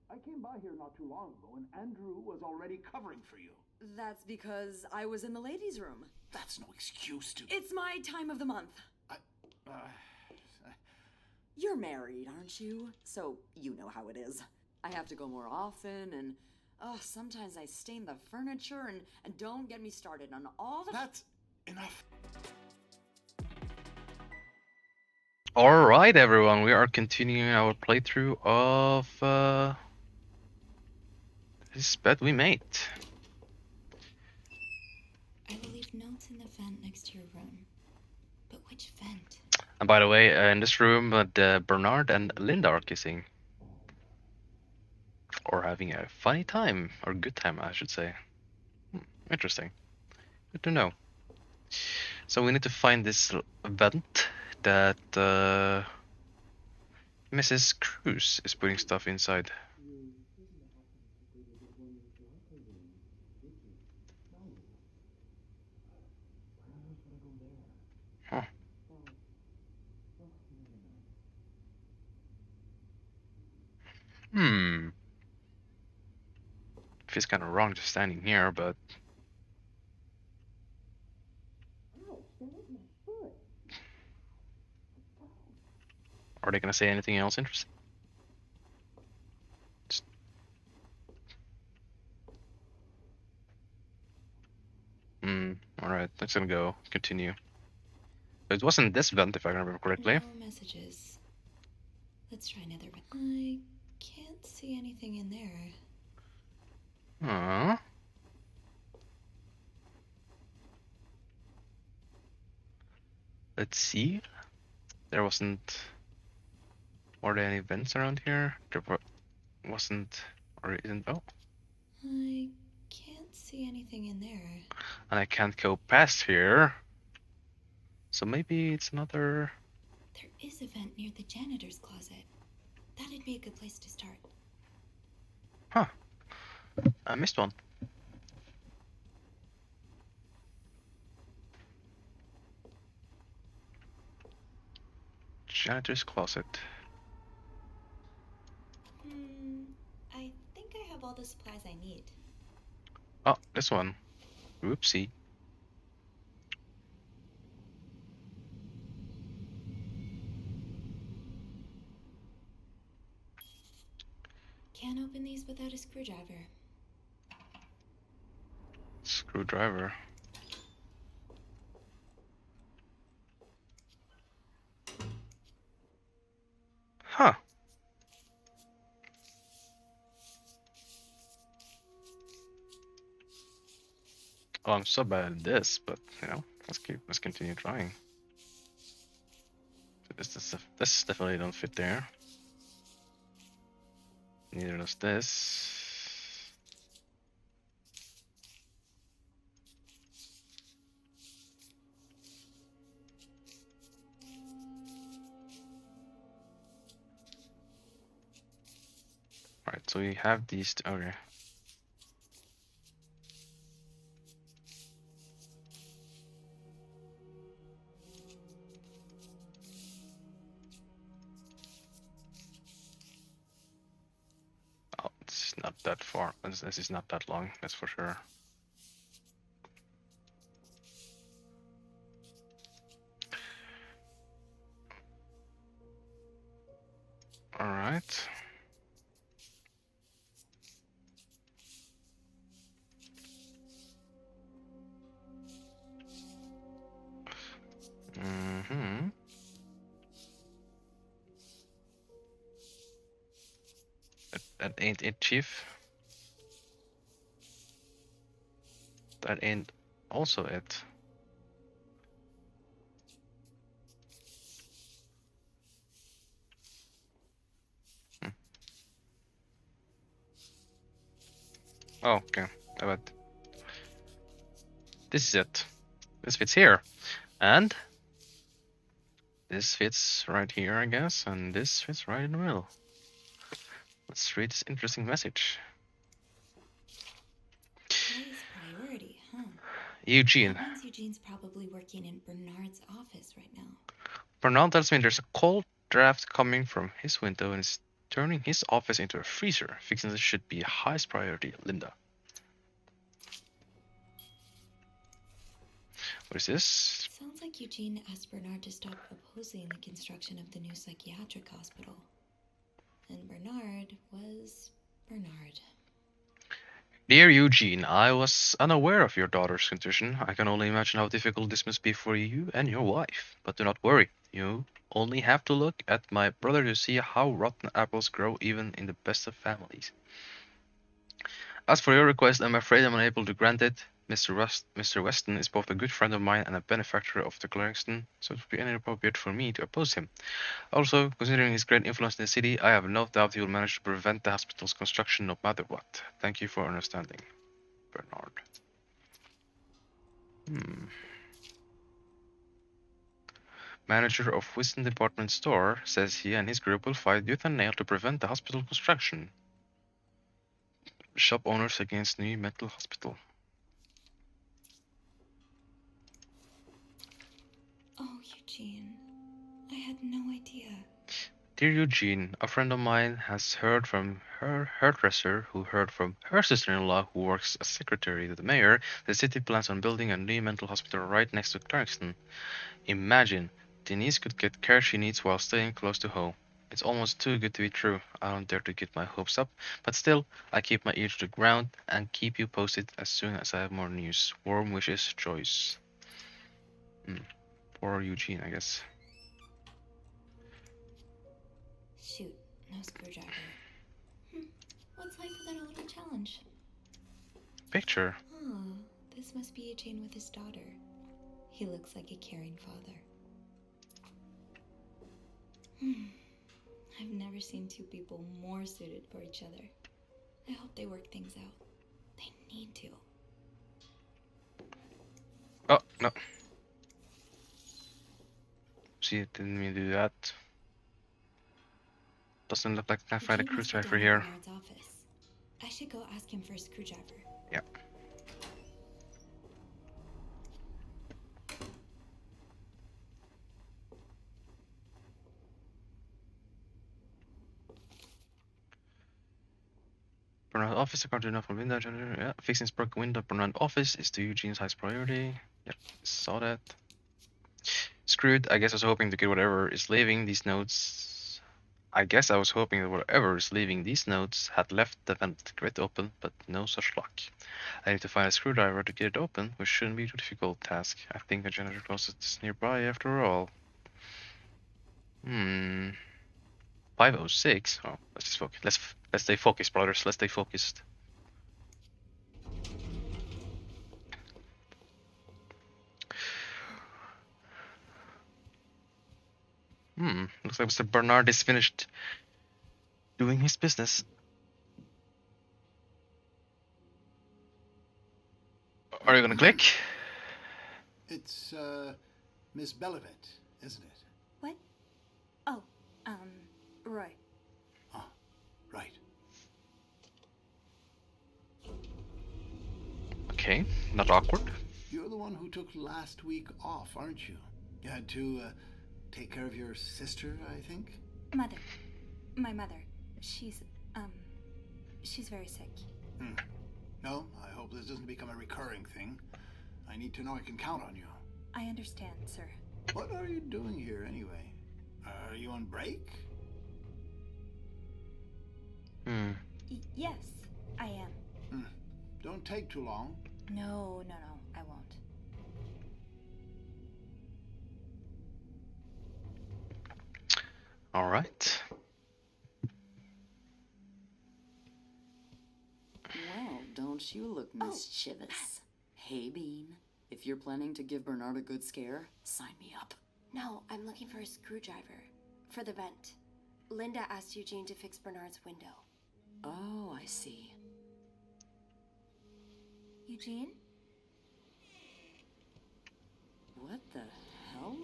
I came by here not too long ago, and Andrew was already covering for you. That's because I was in the ladies' room. That's no excuse to... It's my time of the month. uh, You're married, aren't you? So you know how it is. I have to go more often, and sometimes I stain the furniture, and don't get me started on all the... That's enough. Alright everyone, we are continuing our playthrough of this bed we made. I will leave notes in the vent next to your room. But which vent? And by the way, in this room, Bernard and Linda are kissing. Or having a funny time, or good time I should say. Interesting. Good to know. So we need to find this vent that Mrs. Cruz is putting stuff inside. Huh. Feels kind of wrong just standing here, but... Are they gonna say anything else interesting? Alright, let's gonna go. Continue. It wasn't this vent, if I remember correctly. No messages. Let's try another vent. I can't see anything in there. Let's see. There wasn't... Were there any vents around here? There wasn't... Or isn't... Oh. I can't see anything in there. And I can't go past here. So maybe it's another... There is a vent near the janitor's closet. That'd be a good place to start. Huh. I missed one. Janitor's closet. I think I have all the supplies I need. Oh, this one. Whoopsie. Can't open these without a screwdriver. Screwdriver. Huh. Oh, I'm so bad at this, but you know, let's continue trying. This definitely don't fit there. Neither does this. Alright, so we have these. Okay. Oh, it's not that far. This is not that long, that's for sure. Alright. That ain't it, Chief. That ain't also it. Oh, okay. But this is it. This fits here. And this fits right here, I guess, and this fits right in the middle. Let's read this interesting message. Highest priority, huh? Eugene. That means Eugene's probably working in Bernard's office right now. Bernard tells me there's a cold draft coming from his window and is Turning his office into a freezer. Fixing this should be highest priority, Linda. What is this? Sounds like Eugene asked Bernard to stop opposing the construction of the new psychiatric hospital. And Bernard was Bernard. Dear Eugene, I was unaware of your daughter's condition. I can only imagine how difficult this must be for you and your wife. But do not worry. You only have to look at my brother to see how rotten apples grow even in the best of families. As for your request, I'm afraid I'm unable to grant it. Mr. Weston is both a good friend of mine and a benefactor of the Claringston, so it would be inappropriate for me to oppose him. Also, considering his great influence in the city, I have no doubt he will manage to prevent the hospital's construction no matter what. Thank you for understanding, Bernard. Manager of Wisdom Department Store says he and his group will fight tooth and nail to prevent the hospital construction. Shop owners against new mental hospital. Oh, Eugene. I had no idea. Dear Eugene, a friend of mine has heard from her hairdresser, who heard from her sister-in-law, who works as secretary to the mayor. The city plans on building a new mental hospital right next to Clarkston. Imagine, Denise could get care she needs while staying close to home. It's almost too good to be true. I don't dare to get my hopes up, but still, I keep my ear to the ground and keep you posted as soon as I have more news. Warm wishes, Joyce. Poor Eugene, I guess. Shoot, no screwdriver. What's life without a little challenge? Picture. Oh, this must be Eugene with his daughter. He looks like a caring father. I've never seen two people more suited for each other. I hope they work things out. They need to. Oh, no. See, it didn't mean to do that. Doesn't look like I can find a Eugene must be screwdriver down in here. Bernard's office. I should go ask him for a screwdriver. Yeah. Bernard office, according to enough from window generator. Yeah, fixing this broken window. Bernard office is to Eugene's highest priority. Yep, saw that. Screwed. I guess I was hoping to get whatever is leaving these notes. I guess I was hoping that whatever is leaving these notes had left the vent grid open, but no such luck. I need to find a screwdriver to get it open, which shouldn't be a difficult task. I think the janitor closet is nearby after all. 506. Oh, let's just focus. Let's stay focused, brothers. Let's stay focused. Looks like Mr. Bernard is finished doing his business. Are you gonna click? It's, Miss Bellavent, isn't it? What? Oh, Roy. Ah, right. Okay, not awkward. You're the one who took last week off, aren't you? You had to, take care of your sister, I think? Mother. My mother. She's very sick. No, I hope this doesn't become a recurring thing. I need to know I can count on you. I understand, sir. What are you doing here, anyway? Are you on break? Yes, I am. Don't take too long. No, I won't. All right. Well, don't you look mischievous. Hey, Bean. If you're planning to give Bernard a good scare, sign me up. No, I'm looking for a screwdriver. For the vent. Linda asked Eugene to fix Bernard's window. Oh, I see. Eugene? What the hell?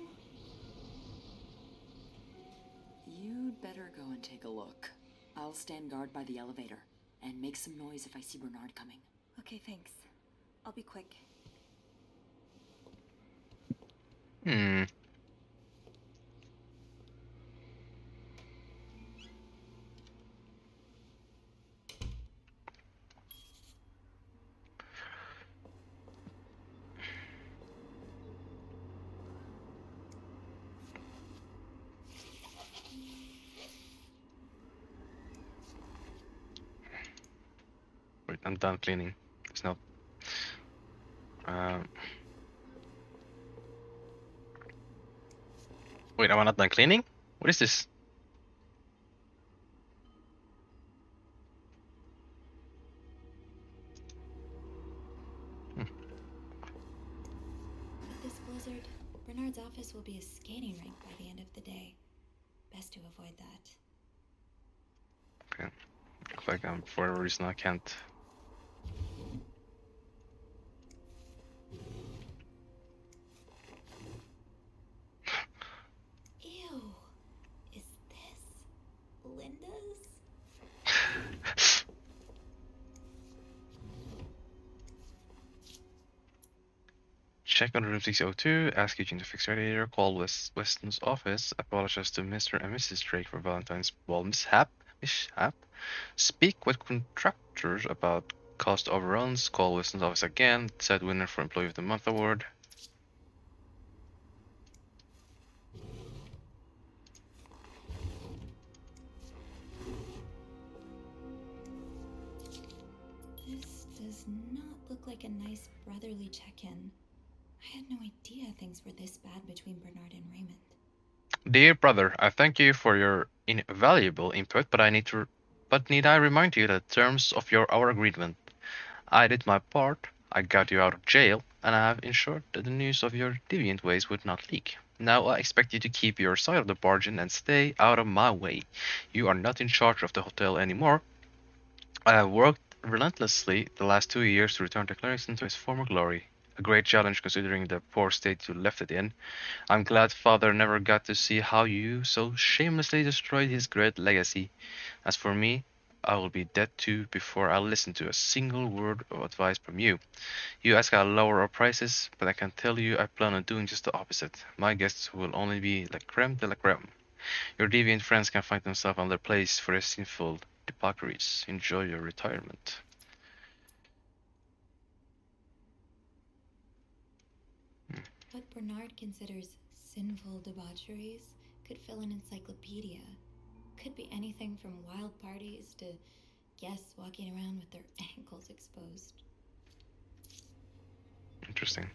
You'd better go and take a look. I'll stand guard by the elevator and make some noise if I see Bernard coming. Okay, thanks. I'll be quick. I'm done cleaning. It's not. Um, wait, am I not done cleaning? What is this? With this blizzard, Bernard's office will be a skating rink by the end of the day. Best to avoid that. Okay. Looks like for whatever reason I can't. Ew. Is this Linda's? Check on room 602, ask Eugene to fix radiator, call Weston's office, apologize to Mr. and Mrs. Drake for Valentine's Ball mishap, speak with contractors about cost overruns, call Weston's office again, set winner for Employee of the Month award. This does not look like a nice brotherly check-in. I had no idea things were this bad between Bernard and Raymond. Dear brother, I thank you for your invaluable input, but need I remind you that the terms of our agreement. I did my part, I got you out of jail, and I have ensured that the news of your deviant ways would not leak. Now I expect you to keep your side of the bargain and stay out of my way. You are not in charge of the hotel anymore. I have worked relentlessly the last 2 years to return the Clarendon to its former glory. A great challenge considering the poor state you left it in. I'm glad father never got to see how you so shamelessly destroyed his great legacy. As for me, I will be dead too before I listen to a single word of advice from you. You ask I lower our prices, but I can tell you I plan on doing just the opposite. My guests will only be la creme de la creme. Your deviant friends can find themselves on their place for their sinful debaucheries. Enjoy your retirement. What Bernard considers sinful debaucheries could fill an encyclopedia. Could be anything from wild parties to guests walking around with their ankles exposed. Interesting.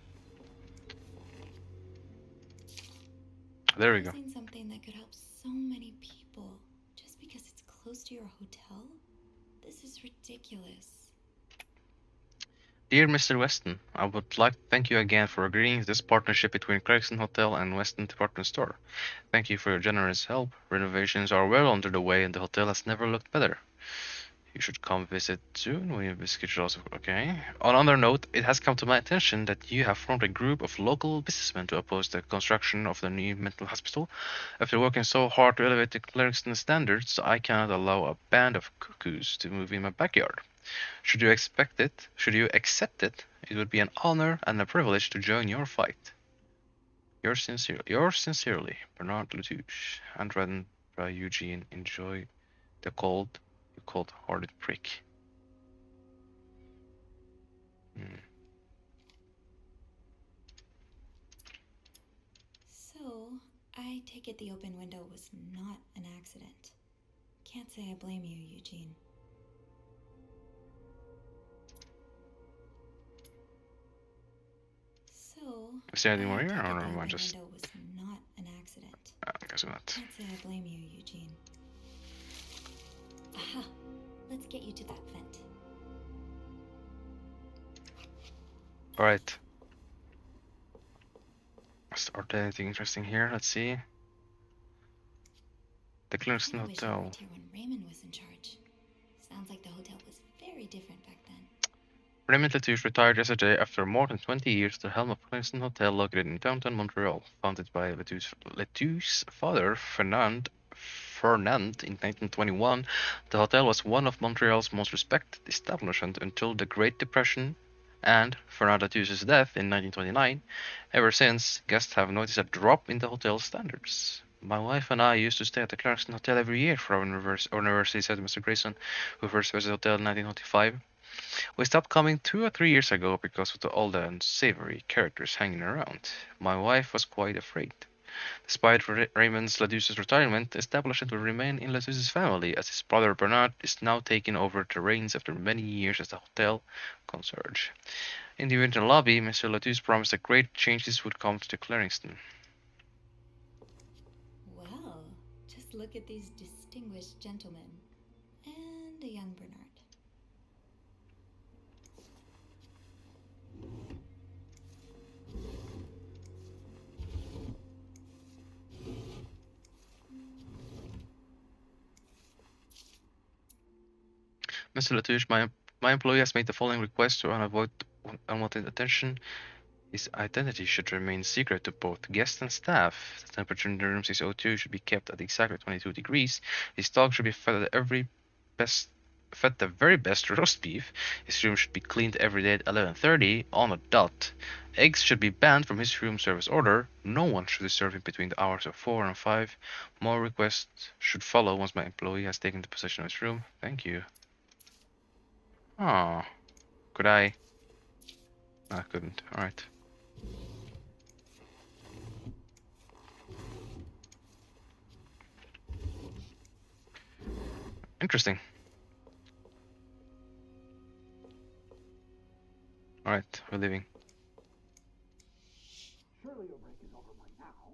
There we go. Using something that could help so many people just because it's close to your hotel? This is ridiculous. Dear Mr. Weston, I would like to thank you again for agreeing to this partnership between Clarkson Hotel and Weston Department Store. Thank you for your generous help. Renovations are well under the way and the hotel has never looked better. You should come visit soon. We have scheduled also. Okay. On another note, it has come to my attention that you have formed a group of local businessmen to oppose the construction of the new mental hospital. After working so hard to elevate the Clarkson standards, I cannot allow a band of cuckoos to move in my backyard. Should you accept it, it would be an honor and a privilege to join your fight. Yours sincerely, Bernard Latouche. Handwritten by Eugene. Enjoy the cold, you cold-hearted prick. So, I take it the open window was not an accident. Can't say I blame you, Eugene. So, Is there anything more I here, take it or the am I open just? window was not an accident. I guess not. Can't say I blame you, Eugene. Aha! Let's get you to that vent. Alright. Are there anything interesting here? Let's see. The Clarkson I wish I Hotel. worked here when Raymond was in charge. Sounds like the hotel was very different back then. Raymond Latouche retired yesterday after more than 20 years at the helm of Clarkson Hotel located in downtown Montreal. Founded by Latouche's father, Fernand in 1921, the hotel was one of Montreal's most respected establishments until the Great Depression and Fernand Latouche's death in 1929. Ever since, guests have noticed a drop in the hotel's standards. My wife and I used to stay at the Clarkson Hotel every year for our anniversary, said Mr. Grayson, who first visited the hotel in 1925. We stopped coming 2 or 3 years ago because of all the unsavory characters hanging around. My wife was quite afraid. Despite Raymond Ladouce's retirement, the establishment will remain in Ladouce's family, as his brother Bernard is now taking over the reins after many years as the hotel concierge. In the original lobby, Mr. Ladouce promised that great changes would come to Claringston. Well, just look at these distinguished gentlemen. And a young Bernard. Mr. Latouche, my employee has made the following request to avoid unwanted attention. His identity should remain secret to both guests and staff. The temperature in the room 602 should be kept at exactly 22 degrees. His dog should be fed the very best roast beef. His room should be cleaned every day at 11:30 on a dot. Eggs should be banned from his room service order. No one should disturb him between the hours of 4 and 5. More requests should follow once my employee has taken possession of his room. Thank you. Oh, could I? I couldn't. Alright. Interesting. Alright, we're leaving. Surely your break is over by now.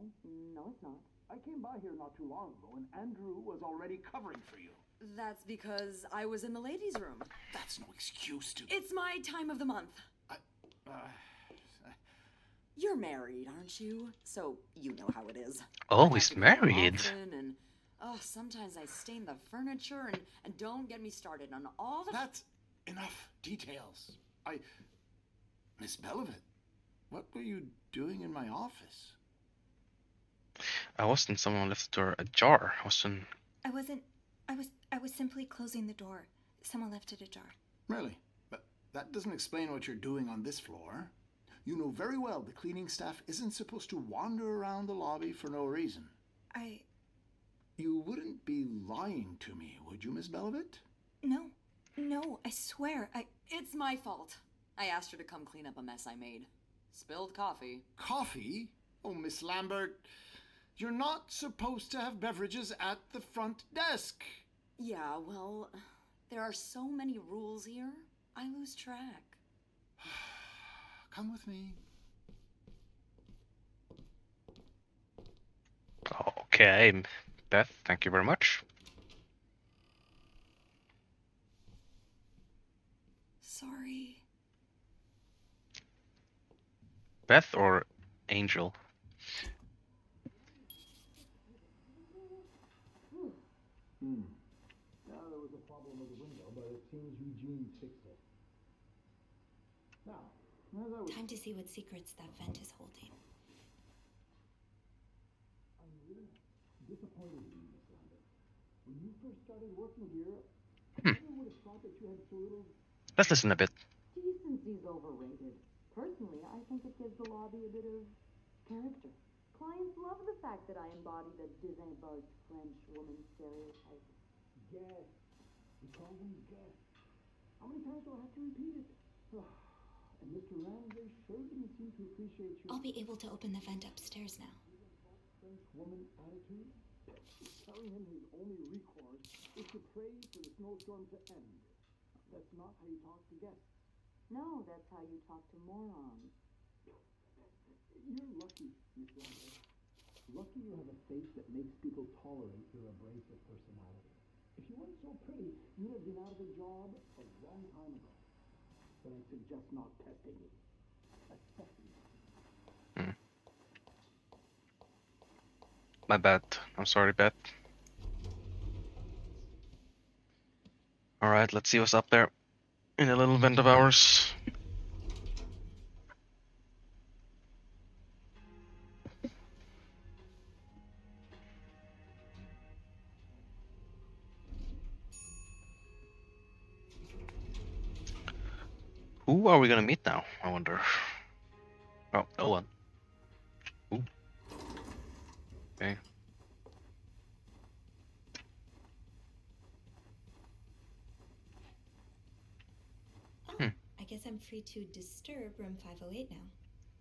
No, it's not. I came by here not too long ago, and Andrew was already covering for you. That's because I was in the ladies' room. That's no excuse to... It's my time of the month. You're married, aren't you? So you know how it is. Oh, I have he's to go more married. often, and sometimes I stain the furniture, and don't get me started on all the... That's enough details. Miss Belivet, what were you doing in my office? I wasn't. Someone left the door ajar. I was simply closing the door. Someone left it ajar. Really? But that doesn't explain what you're doing on this floor. You know very well the cleaning staff isn't supposed to wander around the lobby for no reason. You wouldn't be lying to me, would you, Miss Belivet? No, I swear, It's my fault. I asked her to come clean up a mess I made. Spilled coffee. Coffee? Oh, Miss Lambert, you're not supposed to have beverages at the front desk. Yeah, well, there are so many rules here, I lose track. Come with me. Okay, Beth, thank you very much. Sorry. Beth or Angel? Now there was a problem with the window, but it seems Eugene fixed it. Now, as I was... Time to see what secrets that vent is holding. I'm really disappointed in you, Miss Lambert. When you first started working here, I never would have thought that you had so little... Let's listen a bit. Decency's overrated. Personally, I think it gives the lobby a bit of character. Clients love the fact that I embody the désinvolte French woman stereotype. Guests. We call them guests. How many times do I have to repeat it? And Mr. Ramsay sure didn't seem to appreciate your I'll be able to open the vent upstairs now. French woman attitude. Telling him his only recourse is to pray for the snowstorm to end. That's not how you talk to guests. No, that's how you talk to morons. You're lucky, Miss Lambert. Lucky you have a face that makes people tolerate your abrasive personality. If you weren't so pretty, you'd have been out of a job a long time ago. But I suggest not testing me. Especially. My bad. I'm sorry, Beth. Alright, let's see what's up there in a little vent of ours. Who are we gonna meet now, I wonder? Oh, no one. Ooh. Okay. Oh, I guess I'm free to disturb room 508 now.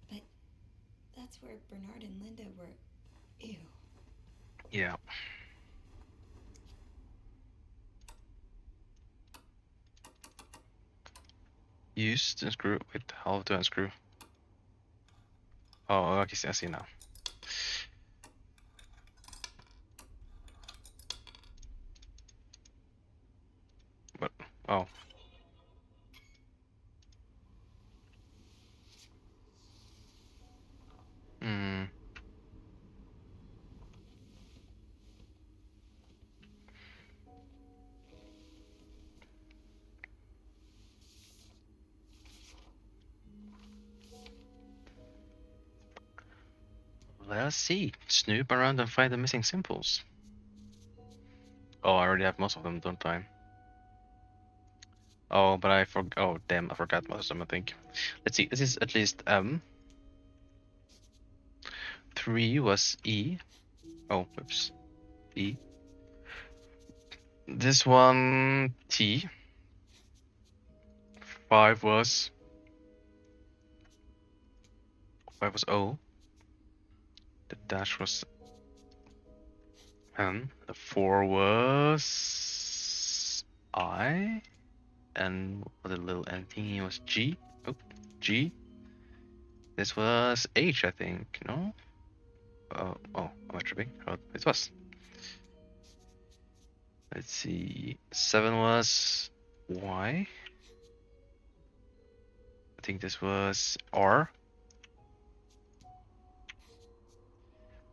But that's where Bernard and Linda were. Ew. Yeah. Use to unscrew. Wait, how to unscrew? Oh, okay, I see now. But oh. Hmm. Let's see. Snoop around and find the missing symbols. Oh, I already have most of them, don't I? Oh, but I forgot. Oh, damn, I forgot most of them, I think. Let's see. This is at least M. 3 was E. Oh, oops. E. This one T. 5 was 5 was O. The dash was N. The 4 was I. And the little N thingy was G. Oh, G. This was H, I think. No? Oh, am I tripping? Oh, it was. Let's see. 7 was Y. I think this was R.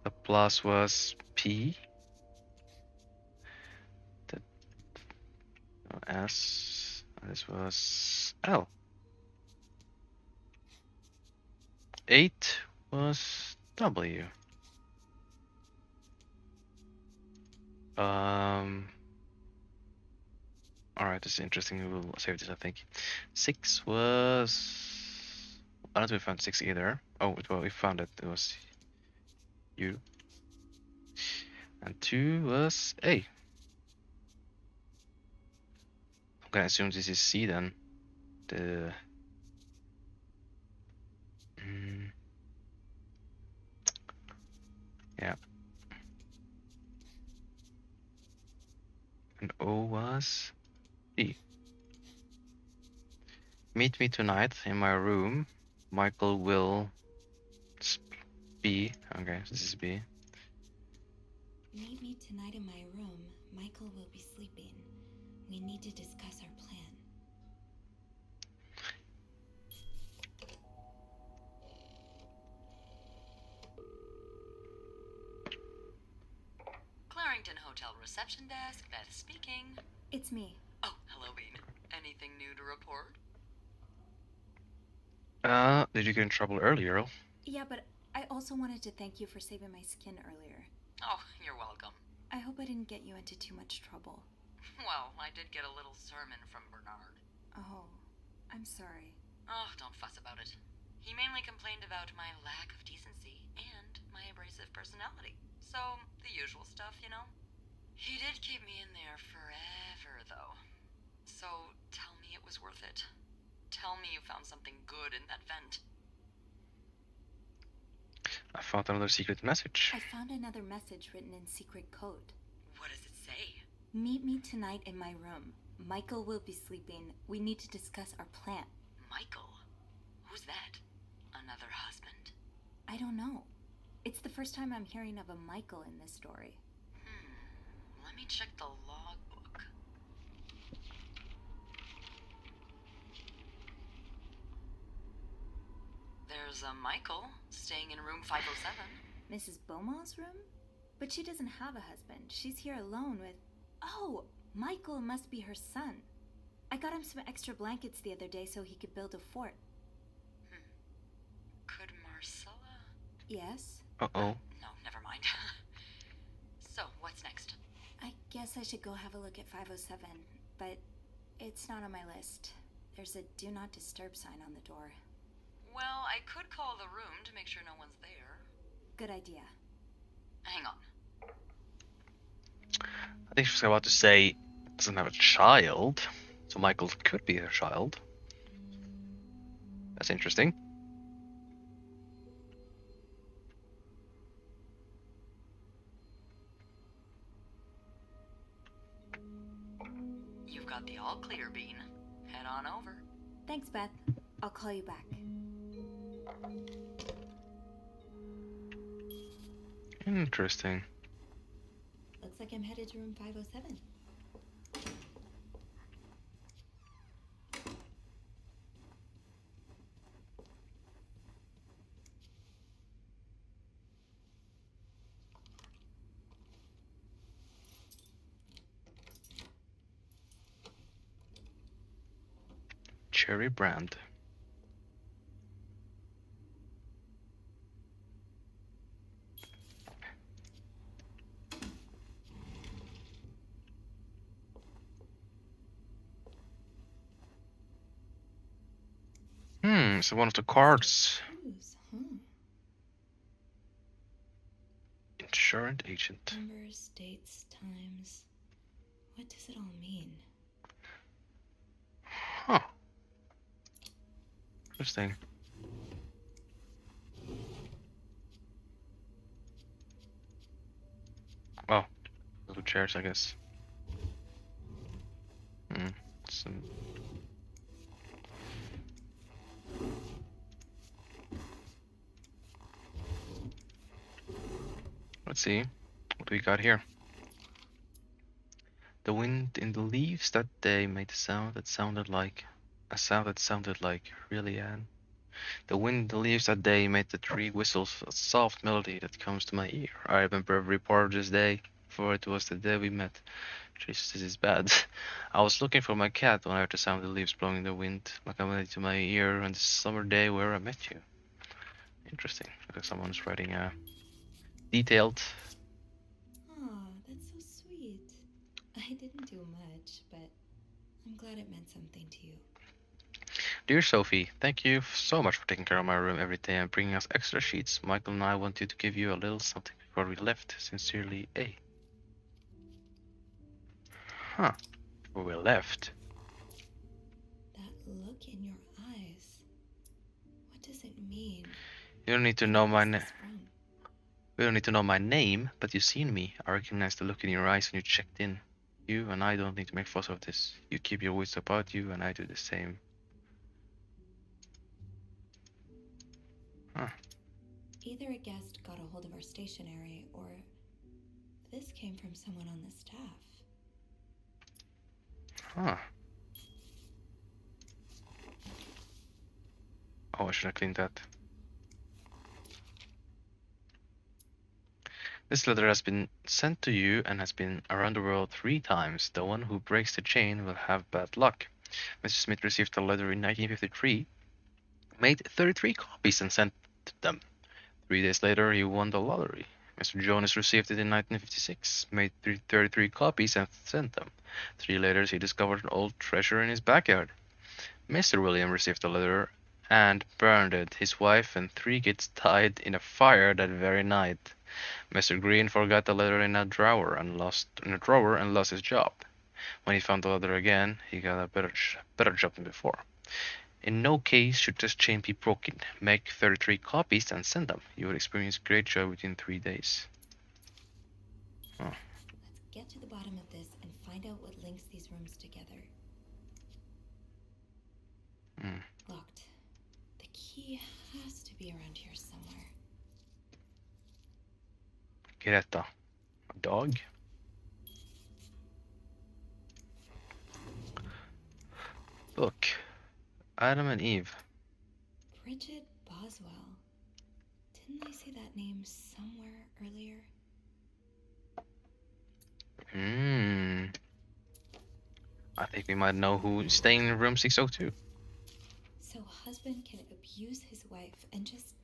The plus was P. The S. This was L. 8 was W. Alright, this is interesting. We will save this, I think. 6 was... I don't think we found 6 either. Oh, well, we found it. It was U. And 2 was A. I'm gonna assume this is C then. The... yeah. And O was D. Meet me tonight in my room. Michael will B. Okay, so this is B. Meet me tonight in my room. Michael will be sleeping. We need to discuss our plan. Clarington Hotel reception desk, Beth speaking. It's me. Oh, hello, Bean. Anything new to report? Did you get in trouble earlier? Yeah, but I also wanted to thank you for saving my skin earlier. Oh, you're welcome. I hope I didn't get you into too much trouble. Well, I did get a little sermon from Bernard. Oh, I'm sorry. Oh, don't fuss about it. He mainly complained about my lack of decency and my abrasive personality. So, the usual stuff, you know? He did keep me in there forever, though. So, tell me it was worth it. Tell me you found something good in that vent. I found another secret message. I found another message written in secret code. What does it say? Meet me tonight in my room. Michael will be sleeping. We need to discuss our plan. Michael? Who's that? Another husband? I don't know. It's the first time I'm hearing of a Michael in this story. Let me check the logbook. There's a Michael staying in room 507. Mrs. Beaumont's room? But she doesn't have a husband. She's here alone with... Oh, Michael must be her son. I got him some extra blankets the other day so he could build a fort. Could Marcella? Yes? Uh-oh. No, never mind. So, what's next? I guess I should go have a look at 507, but it's not on my list. There's a do not disturb sign on the door. Well, I could call the room to make sure no one's there. Good idea. Hang on. I think she was about to say doesn't have a child, so Michael could be her child. That's interesting. all clear, Bean. Head on over. Thanks, Beth. I'll call you back. Interesting. Looks like I'm headed to room 507. Cherry brand. So one of the cards. Clues, huh? Insurance agent. Numbers, dates, times. What does it all mean? Huh. Interesting. Oh, little chairs, I guess. Some... Let's see what we got here. The wind in the leaves that day made a sound that sounded like really Anne. The wind in the leaves that day made the tree whistles a soft melody that comes to my ear. I remember every part of this day, for it was the day we met. Jesus, this is bad. I was looking for my cat when I heard the sound of the leaves blowing in the wind, like a melody to my ear on the summer day where I met you. Interesting. Looks like someone's writing a detailed. Aw, that's so sweet. I didn't do much, but I'm glad it meant something to you. Dear Sophie, thank you so much for taking care of my room every day and bringing us extra sheets. Michael and I wanted to give you a little something before we left. Sincerely, A. Huh. Before we left. That look in your eyes. What does it mean? You don't need to know my name. Where's this from? We don't need to know my name, but you've seen me. I recognize the look in your eyes when you checked in. You and I don't need to make fuss of this. You keep your wits about you, and I do the same. Huh. Either a guest got a hold of our stationery, or this came from someone on the staff. Huh. Oh, I should have cleaned that. This letter has been sent to you and has been around the world 3 times. The one who breaks the chain will have bad luck. Mr. Smith received a letter in 1953, made 33 copies and sent them. 3 days later, he won the lottery. Mr. Jonas received it in 1956, made 33 copies and sent them. 3 later, he discovered an old treasure in his backyard. Mr. William received the letter and burned it. His wife and 3 kids died in a fire that very night. Mr. Green forgot the letter in a drawer and lost his job. When he found the letter again, he got a better job than before. In no case should this chain be broken. Make 33 copies and send them. You will experience great joy within 3 days. Oh. Let's get to the bottom of this and find out what links these rooms together. Locked. The key has to be around here somewhere. Greta. A dog? Book. Adam and Eve. Bridget Boswell. Didn't I see that name somewhere earlier? I think we might know who's staying in room 602. So husband can abuse his wife and just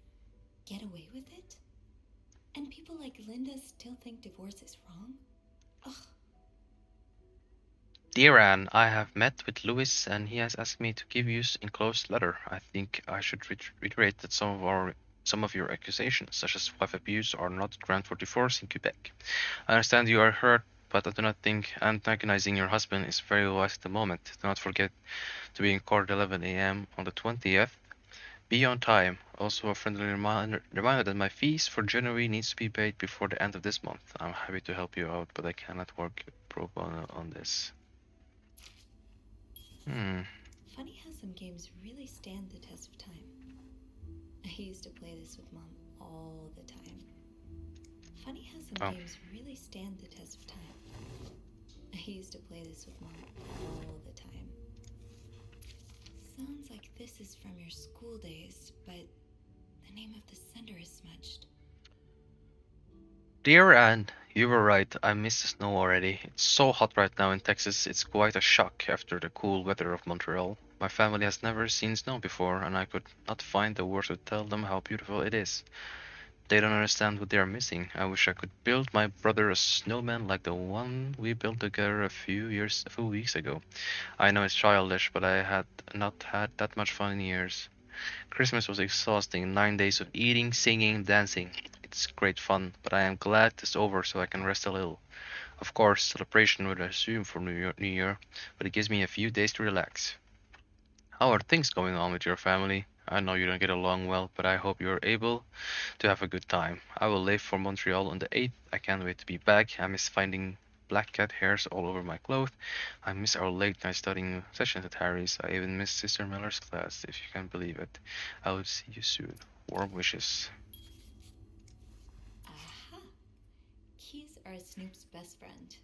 get away with it? And people like Linda still think divorce is wrong? Ugh. Dear Anne, I have met with Louis and he has asked me to give you an enclosed letter. I think I should reiterate that some of your accusations, such as wife abuse, are not ground for divorce in Quebec. I understand you are hurt, but I do not think antagonizing your husband is very wise at the moment. Do not forget to be in court at 11 a.m. on the 20th. Be on time. Also, a friendly reminder that my fees for January needs to be paid before the end of this month. I'm happy to help you out, but I cannot work pro bono on this. Well, that's a lot. But I think I can make it work. I'll try. Interesting. Looks like someone is writing a detailed. 'Cause I don't want to be late. Hmm. Funny how some games really stand the test of time. I used to play this with Mom all the time. Funny how some Oh. games really stand the test of time. I used to play this with Mom all the time. Sounds like this is from your school days, but the name of the sender is smudged. Dear Anne, you were right. I miss the snow already. It's so hot right now in Texas, it's quite a shock after the cool weather of Montreal. My family has never seen snow before, and I could not find the words to tell them how beautiful it is. They don't understand what they are missing. I wish I could build my brother a snowman like the one we built together a few weeks ago. I know it's childish, but I had not had that much fun in years. Christmas was exhausting, 9 days of eating, singing, dancing. It's great fun, but I am glad it's over so I can rest a little. Of course, celebration will resume for New Year, but it gives me a few days to relax. How are things going on with your family? I know you don't get along well, but I hope you're able to have a good time. I will leave for Montreal on the 8th. I can't wait to be back. I miss finding black cat hairs all over my clothes. I miss our late night studying sessions at Harry's. I even miss Sister Miller's class, if you can believe it. I will see you soon. Warm wishes. Aha! Keys are Snoop's best friend.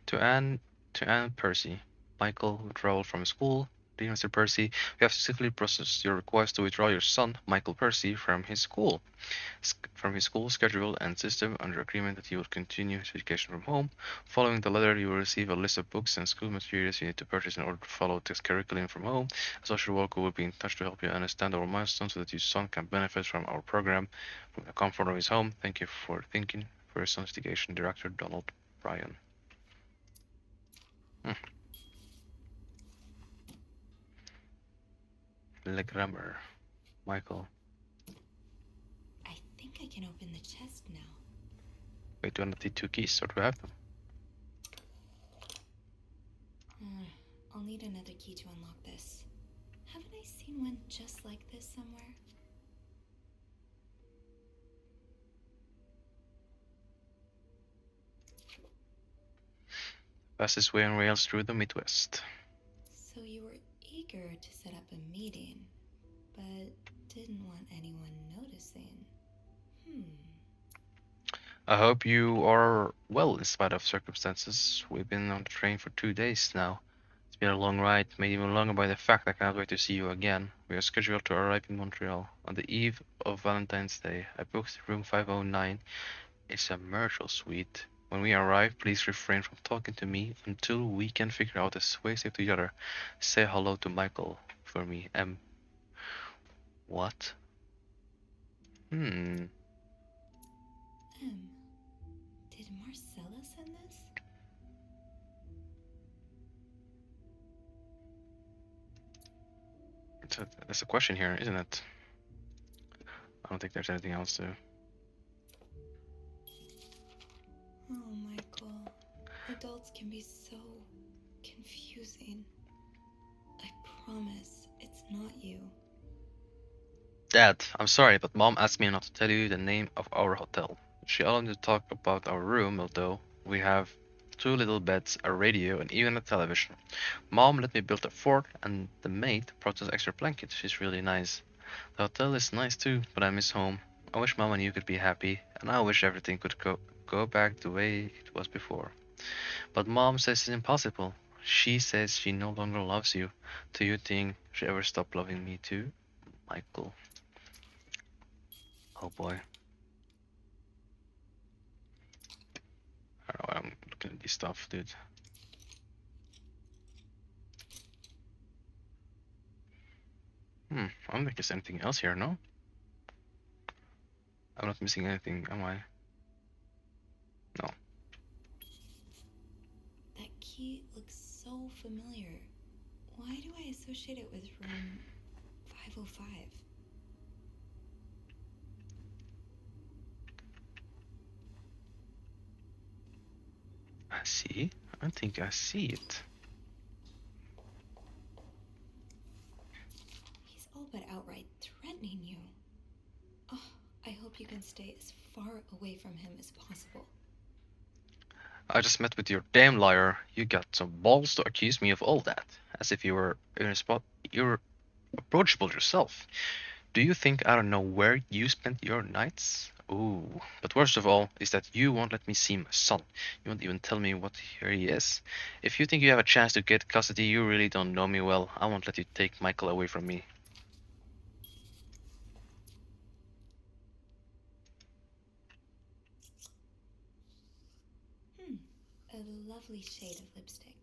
To Anne, to Anne Percy. Michael, withdrawal from school. Dear Mr. Percy, we have successfully processed your request to withdraw your son, Michael Percy, from his school schedule and system under agreement that he will continue his education from home. Following the letter, you will receive a list of books and school materials you need to purchase in order to follow this curriculum from home. A social worker will be in touch to help you understand our milestones so that your son can benefit from our program from the comfort of his home. Thank you for thinking. For your son's education, Director Donald Bryan. Le Grammar. Michael. I think I can open the chest now. Wait, do I not need two keys, or do I have them? I'll need another key to unlock this. Haven't I seen one just like this somewhere? Fastest way on rails through the Midwest. So you were eager to set up a meeting, but didn't want anyone noticing. I hope you are well in spite of circumstances. We've been on the train for 2 days now. It's been a long ride, made even longer by the fact I cannot wait to see you again. We are scheduled to arrive in Montreal on the eve of Valentine's Day. I booked room 509. It's a Myrtle suite. When we arrive, please refrain from talking to me until we can figure out a way safe together. Say hello to Michael for me, M. What? Did Marcella send this? That's a question here, isn't it? I don't think there's anything else to. Oh, Michael. Adults can be so confusing. I promise it's not you. Dad, I'm sorry, but Mom asked me not to tell you the name of our hotel. She allowed me to talk about our room, although we have two little beds, a radio, and even a television. Mom let me build a fort, and the maid brought us extra blankets. She's really nice. The hotel is nice too, but I miss home. I wish Mom and you could be happy, and I wish everything could go back the way it was before. But Mom says it's impossible. She says she no longer loves you. Do you think she ever stopped loving me too? Michael. Oh boy. I don't know why I'm looking at this stuff, dude. I don't think there's anything else here, no? I'm not missing anything, am I? No. That key looks so familiar. Why do I associate it with room 505? I see. I think I see it. He's all but outright threatening you. Oh, I hope you can stay as far away from him as possible. I just met with your damn liar. You got some balls to accuse me of all that, as if you were you're approachable yourself. Do you think I don't know where you spent your nights? Ooh, but worst of all is that you won't let me see my son. You won't even tell me what here he is. If you think you have a chance to get custody, you really don't know me well. I won't let you take Michael away from me. A lovely shade of lipstick.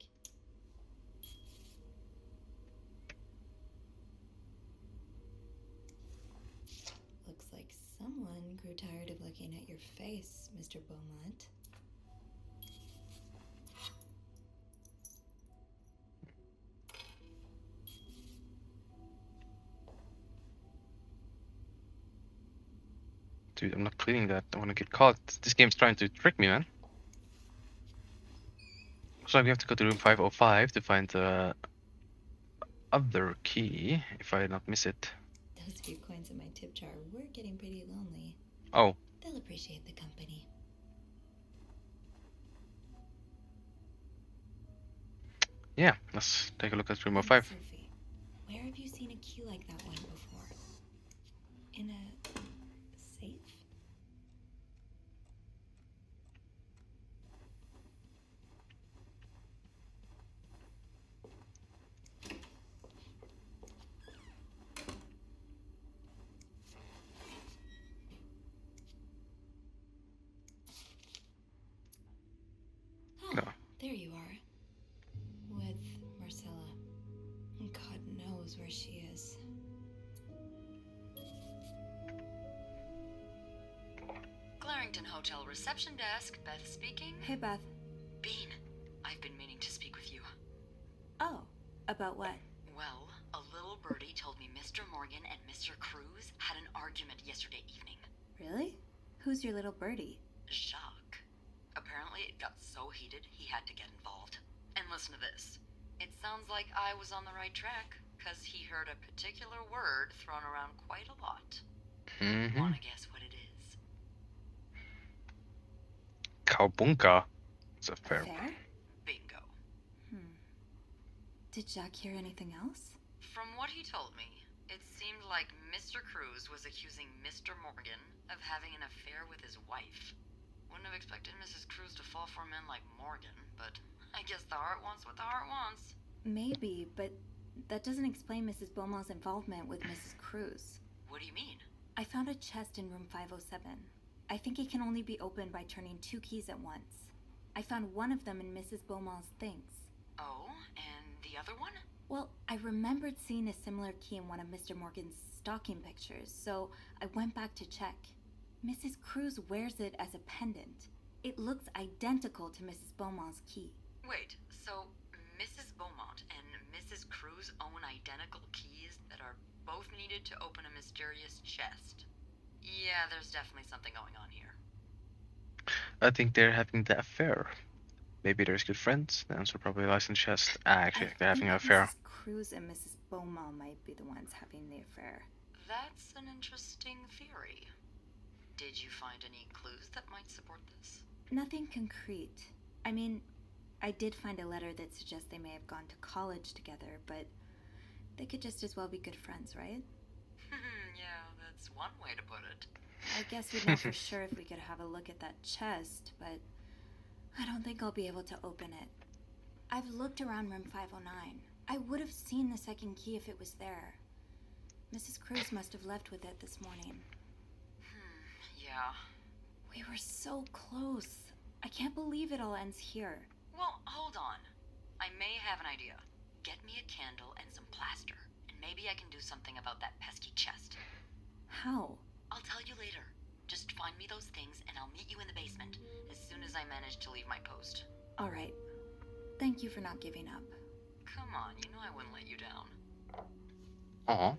Looks like someone grew tired of looking at your face, Mr. Beaumont. Dude, I'm not cleaning that. I want to get caught. This game's trying to trick me, man. Looks like we have to go to room 505 to find the other key, if I did not miss it. Those few coins in my tip jar were getting pretty lonely. Oh, They'll appreciate the company. yeah. Let's take a look at room 05. Sophie, where have you seen a key like that one before? In a safe? Oh, No. there you are. With Marcella. God knows where she is. Clarington Hotel reception desk, Beth speaking. Hey, Beth. Bean, I've been meaning to speak with you. Oh, about what? Well, a little birdie told me Mr. Morgan and Mr. Cruz had an argument yesterday evening. Really? Who's your little birdie? Jacques. Apparently it got so heated he had to get involved. And listen to this. It sounds like I was on the right track, because he heard a particular word thrown around quite a lot. Wanna guess what it is? Cowbunga. It's a fair. Fair? Bingo. Did Jack hear anything else? From what he told me, it seemed like Mr. Cruz was accusing Mr. Morgan of having an affair with his wife. Wouldn't have expected Mrs. Cruz to fall for a man like Morgan, but I guess the heart wants what the heart wants. Maybe, but that doesn't explain Mrs. Beaumont's involvement with Mrs. Cruz. What do you mean? I found a chest in room 507. I think it can only be opened by turning 2 keys at once. I found one of them in Mrs. Beaumont's things. Oh, and the other one? Well, I remembered seeing a similar key in one of Mr. Morgan's stocking pictures, so I went back to check. Mrs. Cruz wears it as a pendant. It looks identical to Mrs. Beaumont's key. Wait, so Mrs. Beaumont and Mrs. Cruz own identical keys that are both needed to open a mysterious chest? Yeah, there's definitely something going on here. I think they're having the affair. Maybe they're good friends. The answer probably lies in chest. Actually, they're having an affair. Mrs. Cruz and Mrs. Beaumont might be the ones having the affair. That's an interesting theory. Did you find any clues that might support this? Nothing concrete. I mean, I did find a letter that suggests they may have gone to college together, but they could just as well be good friends, right? Yeah, that's one way to put it. I guess we'd know for sure if we could have a look at that chest, but I don't think I'll be able to open it. I've looked around room 509. I would have seen the second key if it was there. Mrs. Cruz must have left with it this morning. Yeah. We were so close. I can't believe it all ends here. Well, hold on. I may have an idea. Get me a candle and some plaster, and maybe I can do something about that pesky chest. How? I'll tell you later. Just find me those things, and I'll meet you in the basement as soon as I manage to leave my post. All right. Thank you for not giving up. Come on, you know I wouldn't let you down. Aw.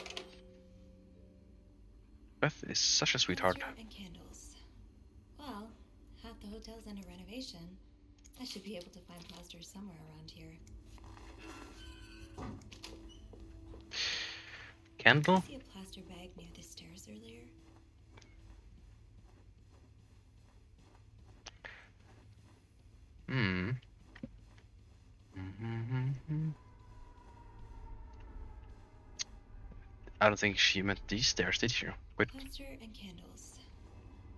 Beth is such a sweetheart. Plaster and candles. Well, half the hotel's under renovation. I should be able to find plaster somewhere around here. Candle? Did I see a plaster bag near the stairs earlier? Hmm. Mm-hmm. I don't think she meant these stairs, did she? Wait. Plaster and candles.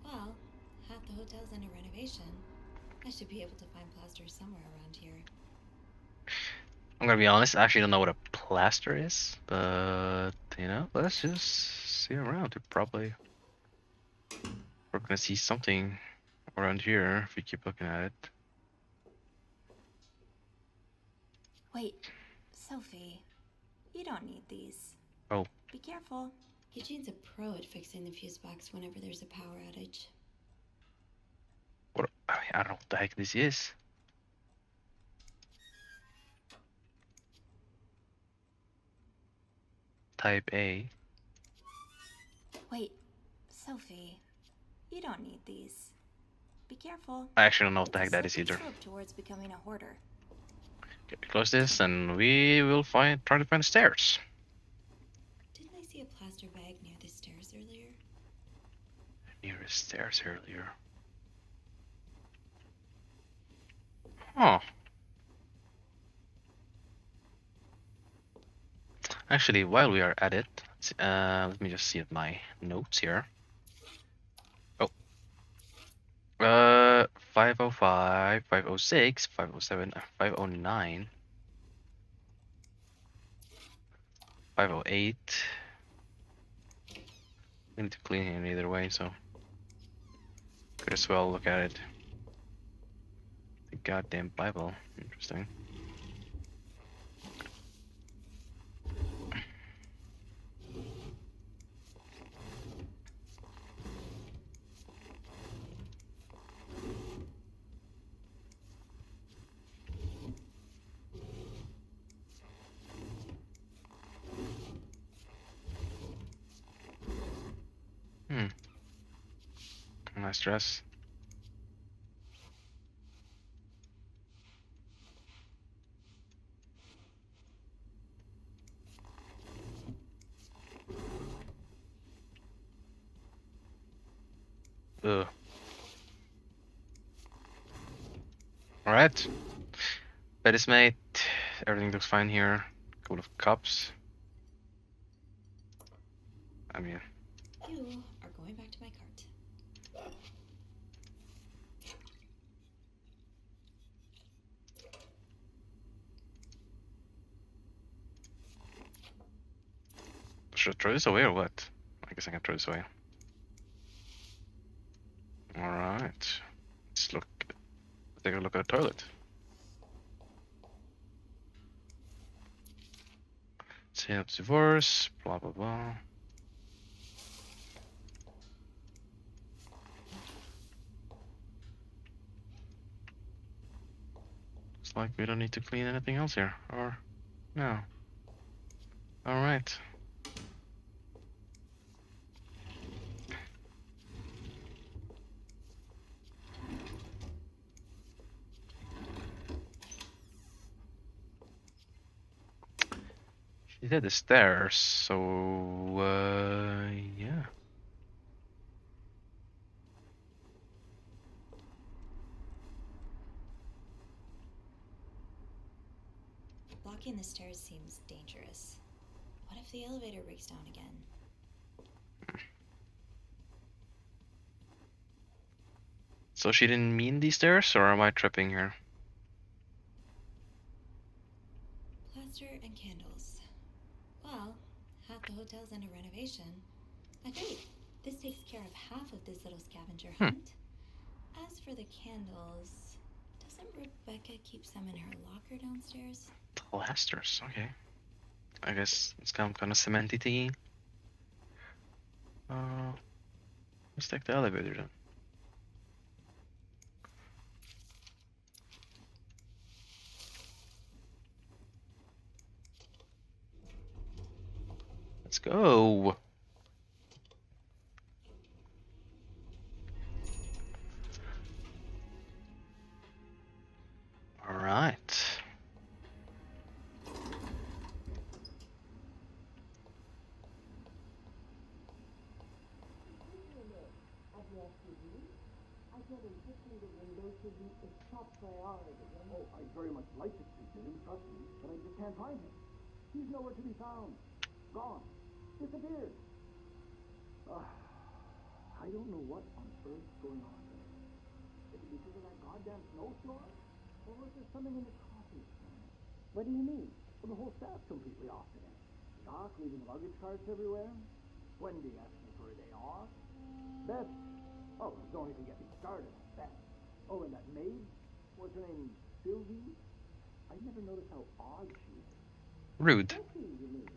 Well, half the hotel's under renovation. I should be able to find plaster somewhere around here. I'm gonna be honest, I actually don't know what a plaster is, but you know, let's just see around. We're gonna see something around here if we keep looking at it. Wait, Sophie, you don't need these. Oh, Be careful. Eugene's a pro at fixing the fuse box whenever there's a power outage. what? I don't know what the heck this is. Type A. Wait, Sophie, you don't need these. Be careful. I actually don't know what the It's heck a that is slippery either. slope towards becoming a hoarder. Okay, close this, and we will try to find the stairs. Didn't I see a plaster bag near the stairs earlier? Near the stairs earlier. Huh. Actually, while we are at it, let me just see at my notes here. Oh. 505, 506, 507, 509, 508. We need to clean it either way, so could as well look at it. The goddamn Bible. Interesting. Nice dress. Ugh. Alright. Bed is made. Everything looks fine here. Couple of cups. I mean, You are going back to my cart. should I throw this away or what? I guess I can throw this away. Alright. Take a look at the toilet. Clean up divorce, blah blah blah. Looks like we don't need to clean anything else here, or no. Alright. She said the stairs, so yeah. Blocking the stairs seems dangerous. What if the elevator breaks down again? So she didn't mean these stairs, or am I tripping here? Plaster and candles. Well, half the hotel's under renovation. I think this takes care of half of this little scavenger hunt. As for the candles, doesn't Rebecca keep some in her locker downstairs? Plasters, okay. I guess it's kind of cementy. Let's take the elevator then. Let's go. All right. I get insisting the window should be a top priority. Oh, I'd very much like to speak to him, trust me, but I just can't find him. He's nowhere to be found. Gone. Disappeared. I don't know what on earth's going on there. Is it because of that goddamn snowstorm? Or was there something in the coffee this morning? What do you mean? Well, the whole staff's completely off today. Doc leaving luggage carts everywhere. Wendy asked me for a day off. Beth. Oh, don't even get me started on Beth. Oh, and that maid? What's her name? Sylvie? I never noticed how odd she is. Rude. Becky, you mean?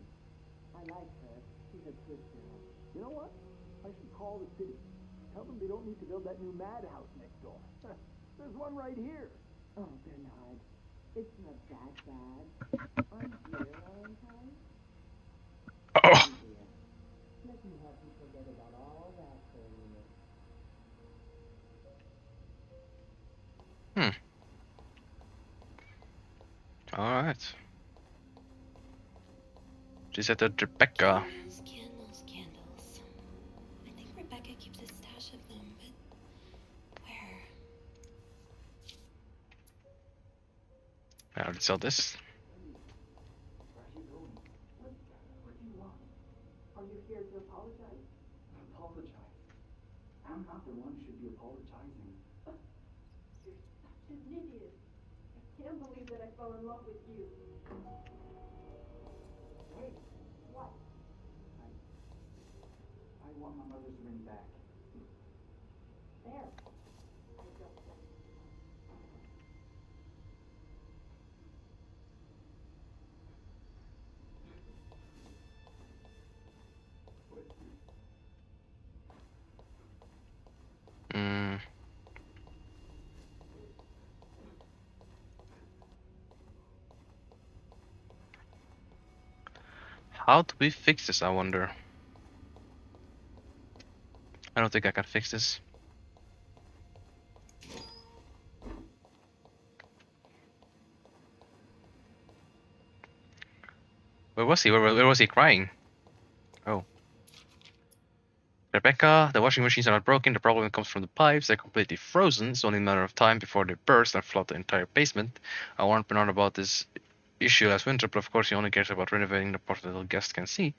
I like her. She's a good girl. You know what? I should call the city. Tell them they don't need to build that new madhouse next door. There's one right here. Oh, Bernard, it's not that bad. I'm here, aren't I? Oh. Come here. Let me help you forget about all that for a minute. Alright. She said that Rebecca. Candles, candles, candles. I think Rebecca keeps a stash of them, but where? I already saw this. Where are you going? What do you want? Are you here to apologize? Apologize. I'm not the one who should be apologizing. You're such an idiot. I can't believe that I fell in love with you. Wait, What? I want my mother's ring back. There. I just sent it. Hmm. How do we fix this, I wonder? I don't think I can fix this. Where was he? Where was he crying? Oh. Rebecca, the washing machines are not broken. The problem comes from the pipes. They're completely frozen. It's only a matter of time before they burst and flood the entire basement. I warned Bernard about this issue last winter, but of course he only cares about renovating the part that the guests can see.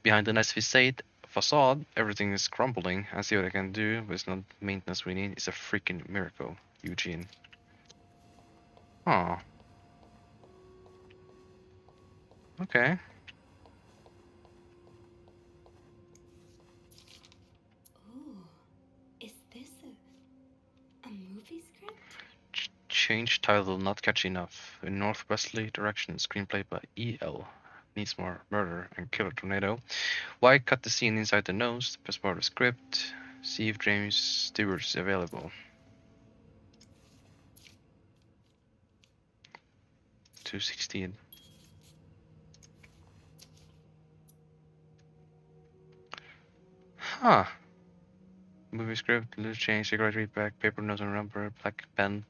Behind the nice facade, everything is crumbling. I see what I can do, but it's not maintenance we need. It's a freaking miracle, Eugene. Huh. Okay. Ooh, is this a movie script? Change title not catchy enough. In northwesterly direction. Screenplay by E.L. Needs more murder and killer tornado. Why cut the scene inside the nose? The best part of the script. See if James Stewart is available. 216. Huh. Movie script, loose change, cigarette readback, paper nose and rubber, black pen.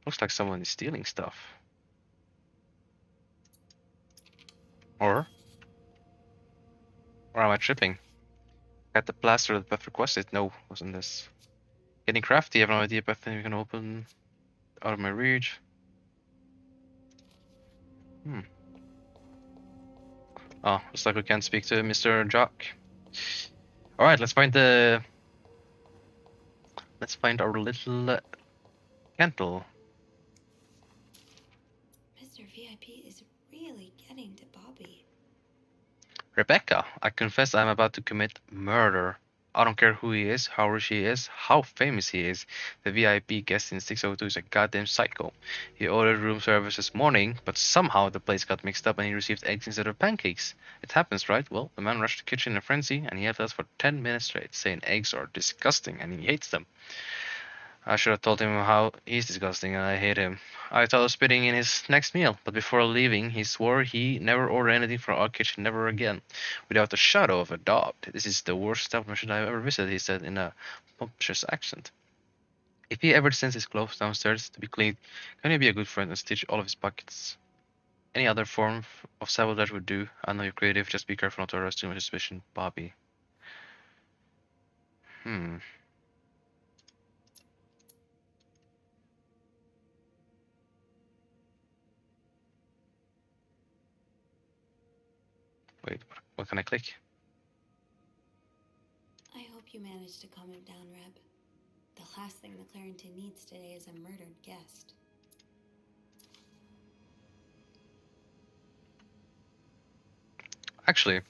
Looks like someone is stealing stuff. Or am I tripping? Got the blaster that Beth requested. No, wasn't this. Getting crafty, I have no idea, Beth, you can open out of my reach. Oh, looks like we can't speak to Mr. Jock. Alright, let's find our little candle. Mr. VIP is really getting to Bobby. Rebecca, I confess I'm about to commit murder. I don't care who he is, how rich he is, how famous he is. The VIP guest in 602 is a goddamn psycho. He ordered room service this morning, but somehow the place got mixed up and he received eggs instead of pancakes. It happens, right? Well, the man rushed the kitchen in a frenzy and he left us for 10 minutes straight, saying eggs are disgusting and he hates them. I should have told him how he's disgusting and I hate him. I thought of spitting in his next meal, but before leaving, he swore he never ordered anything from our kitchen, never again, without a shadow of a doubt. This is the worst establishment I've ever visited, he said in a pompous accent. If he ever sends his clothes downstairs to be cleaned, can you be a good friend and stitch all of his buckets? Any other form of sabotage would do. I know you're creative, just be careful not to arouse too much suspicion, Bobby. What can I click? I hope you managed to calm him down, Reb. The last thing the Clarendon needs today is a murdered guest. Actually,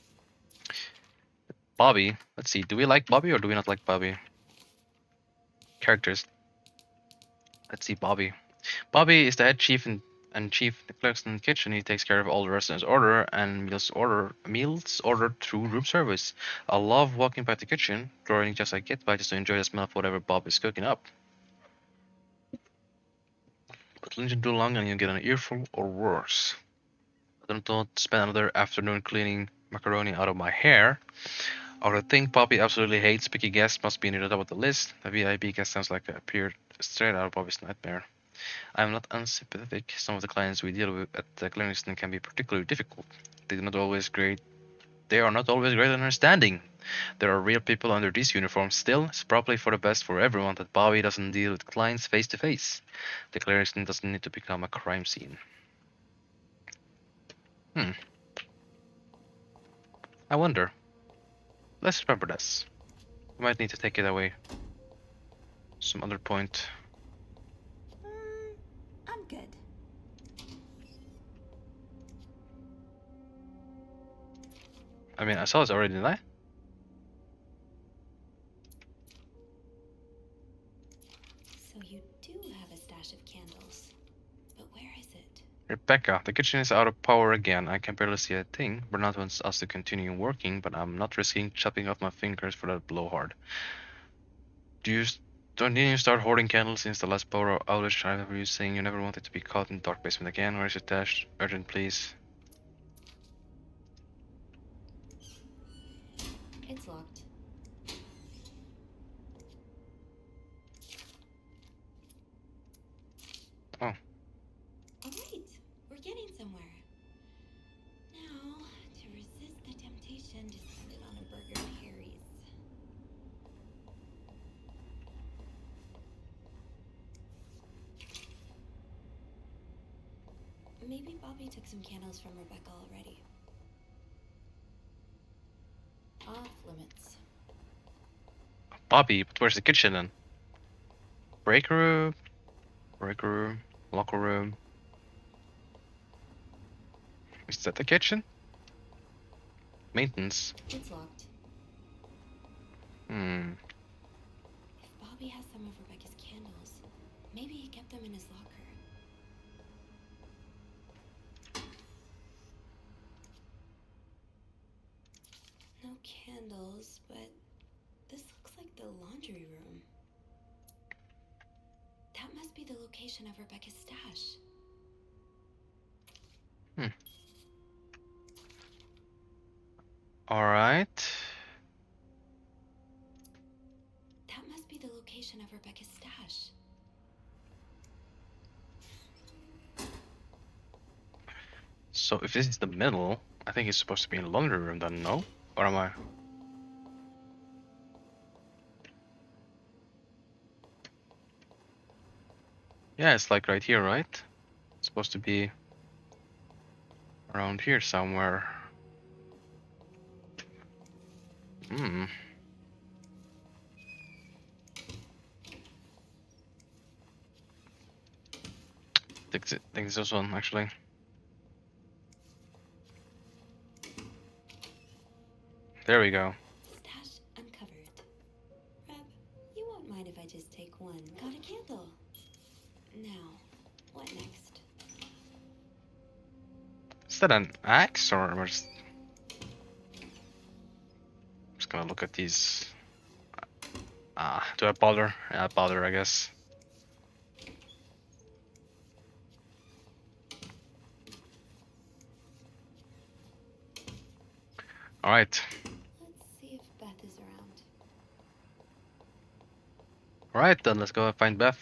Bobby. Let's see. Do we like Bobby or do we not like Bobby? Characters. Let's see, Bobby. Bobby is the head chief and chief clerk in the kitchen. He takes care of all the residents' order and meals ordered through room service. I love walking by the kitchen, drawing just I get by just to enjoy the smell of whatever Bob is cooking up. But leave too long and you get an earful or worse. I don't spend another afternoon cleaning macaroni out of my hair. Or the thing Bobby absolutely hates, picky guests must be near the top of the list. The VIP guest sounds like a peer straight out of Bobby's nightmare. I'm not unsympathetic. Some of the clients we deal with at the clinics can be particularly difficult. They are not always great at understanding. There are real people under these uniforms. Still, it's probably for the best for everyone that Bobby doesn't deal with clients face to face. The clinic doesn't need to become a crime scene. I wonder. Let's remember this. We might need to take it away. Some other point. I'm good. I mean, I saw this already, didn't I? So you do have a stash of candles. But where is it? Rebecca, the kitchen is out of power again. I can barely see a thing. Bernard wants us to continue working, but I'm not risking chopping off my fingers for that blowhard. Don't you start hoarding candles since the last power outage? I remember you saying you never wanted to be caught in the dark basement again. Where is your dash? Urgent, please. It's locked. Oh. Alright, we're getting somewhere. Now, to resist the temptation to spend it on a burger at Harry's. Maybe Bobby took some candles from Rebecca already. Off limits. Bobby, but where's the kitchen then? Break room, locker room. Is that the kitchen? Maintenance. It's locked. If Bobby has some of Rebecca's candles, maybe he kept them in his locker. No candles, but this looks like the laundry room. That must be the location of Rebecca's stash. Alright. That must be the location of Rebecca's stash. So if this is the middle, I think it's supposed to be in the laundry room then, no? Or am I? Yeah, it's like right here, right? It's supposed to be around here somewhere. Think it's this one, actually. There we go. Stash uncovered. Reb, you won't mind if I just take one. Got a candle. Now, what next? Is that an axe or am I just gonna look at these? Do I bother? Yeah, bother, I guess. Alright. Let's see if Beth is around. Alright then, let's go and find Beth.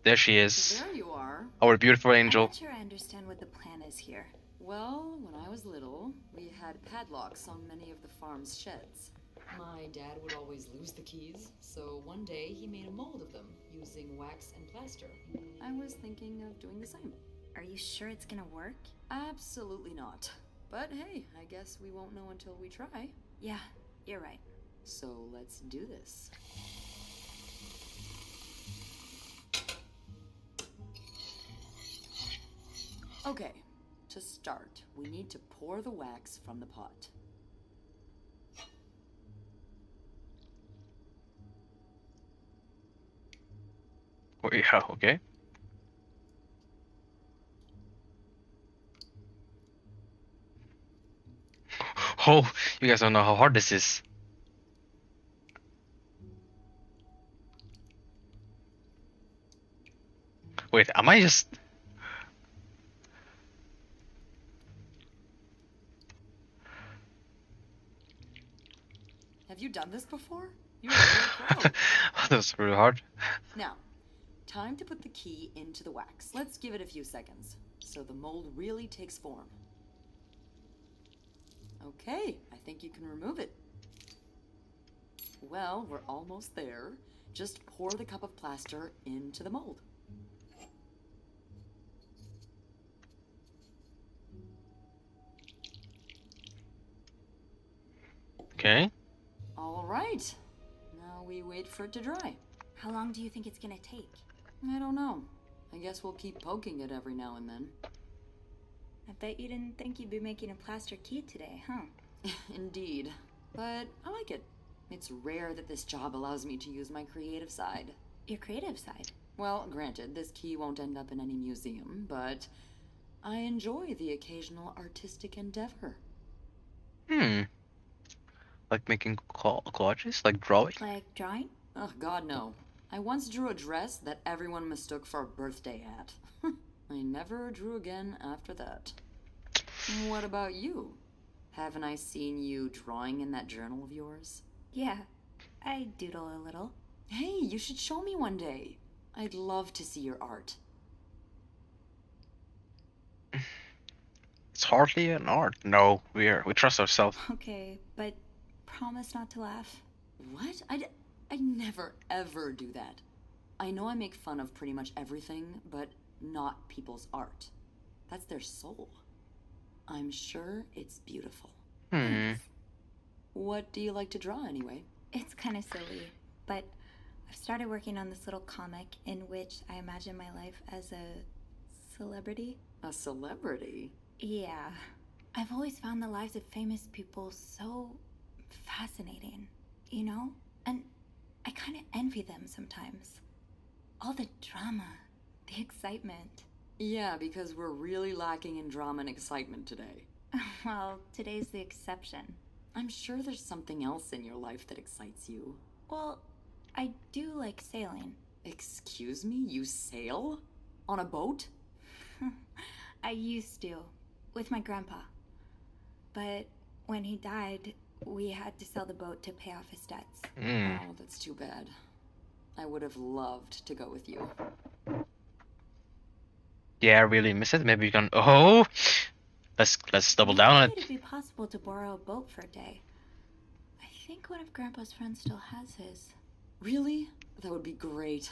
There she is. There you are. Our beautiful I'm angel. not sure I understand what the plan is here. Well, when I was little, we had padlocks on many of the farm's sheds. My dad would always lose the keys, so one day he made a mold of them using wax and plaster. I was thinking of doing the same. Are you sure it's gonna work? Absolutely not. But hey, I guess we won't know until we try. Yeah, you're right. So let's do this. Okay, to start, we need to pour the wax from the pot. Oh, yeah, okay. Oh, you guys don't know how hard this is. Wait, am I just... Have you done this before? You're a real pro. That was really hard. Now, time to put the key into the wax. Let's give it a few seconds so the mold really takes form. Okay, I think you can remove it. Well, we're almost there. Just pour the cup of plaster into the mold. Okay. All right. Now we wait for it to dry. How long do you think it's gonna take? I don't know. I guess we'll keep poking it every now and then. I bet you didn't think you'd be making a plaster key today, huh? Indeed. But I like it. It's rare that this job allows me to use my creative side. Your creative side? Well, granted, this key won't end up in any museum, but I enjoy the occasional artistic endeavor. Like making collages? Like drawing? Like drawing? Oh, God, no. I once drew a dress that everyone mistook for a birthday hat. I never drew again after that. What about you? Haven't I seen you drawing in that journal of yours? Yeah, I doodle a little. Hey, you should show me one day. I'd love to see your art. It's hardly an art. No, we trust ourselves. Okay, but promise not to laugh. What? I never, ever do that. I know I make fun of pretty much everything, but not people's art. That's their soul. I'm sure it's beautiful. What do you like to draw anyway? It's kind of silly, but I've started working on this little comic in which I imagine my life as a celebrity. A celebrity? Yeah. I've always found the lives of famous people so fascinating, you know? And I kind of envy them sometimes. All the drama, the excitement. Yeah, because we're really lacking in drama and excitement today. Well, today's the exception. I'm sure there's something else in your life that excites you. Well, I do like sailing. Excuse me? You sail? On a boat? I used to, with my grandpa. But when he died, we had to sell the boat to pay off his debts. Oh, that's too bad. I would have loved to go with you. Yeah, I really miss it. Maybe you can... Oh! Let's double down on It'd it. be possible to borrow a boat for a day. I think one of Grandpa's friends still has his. Really? That would be great.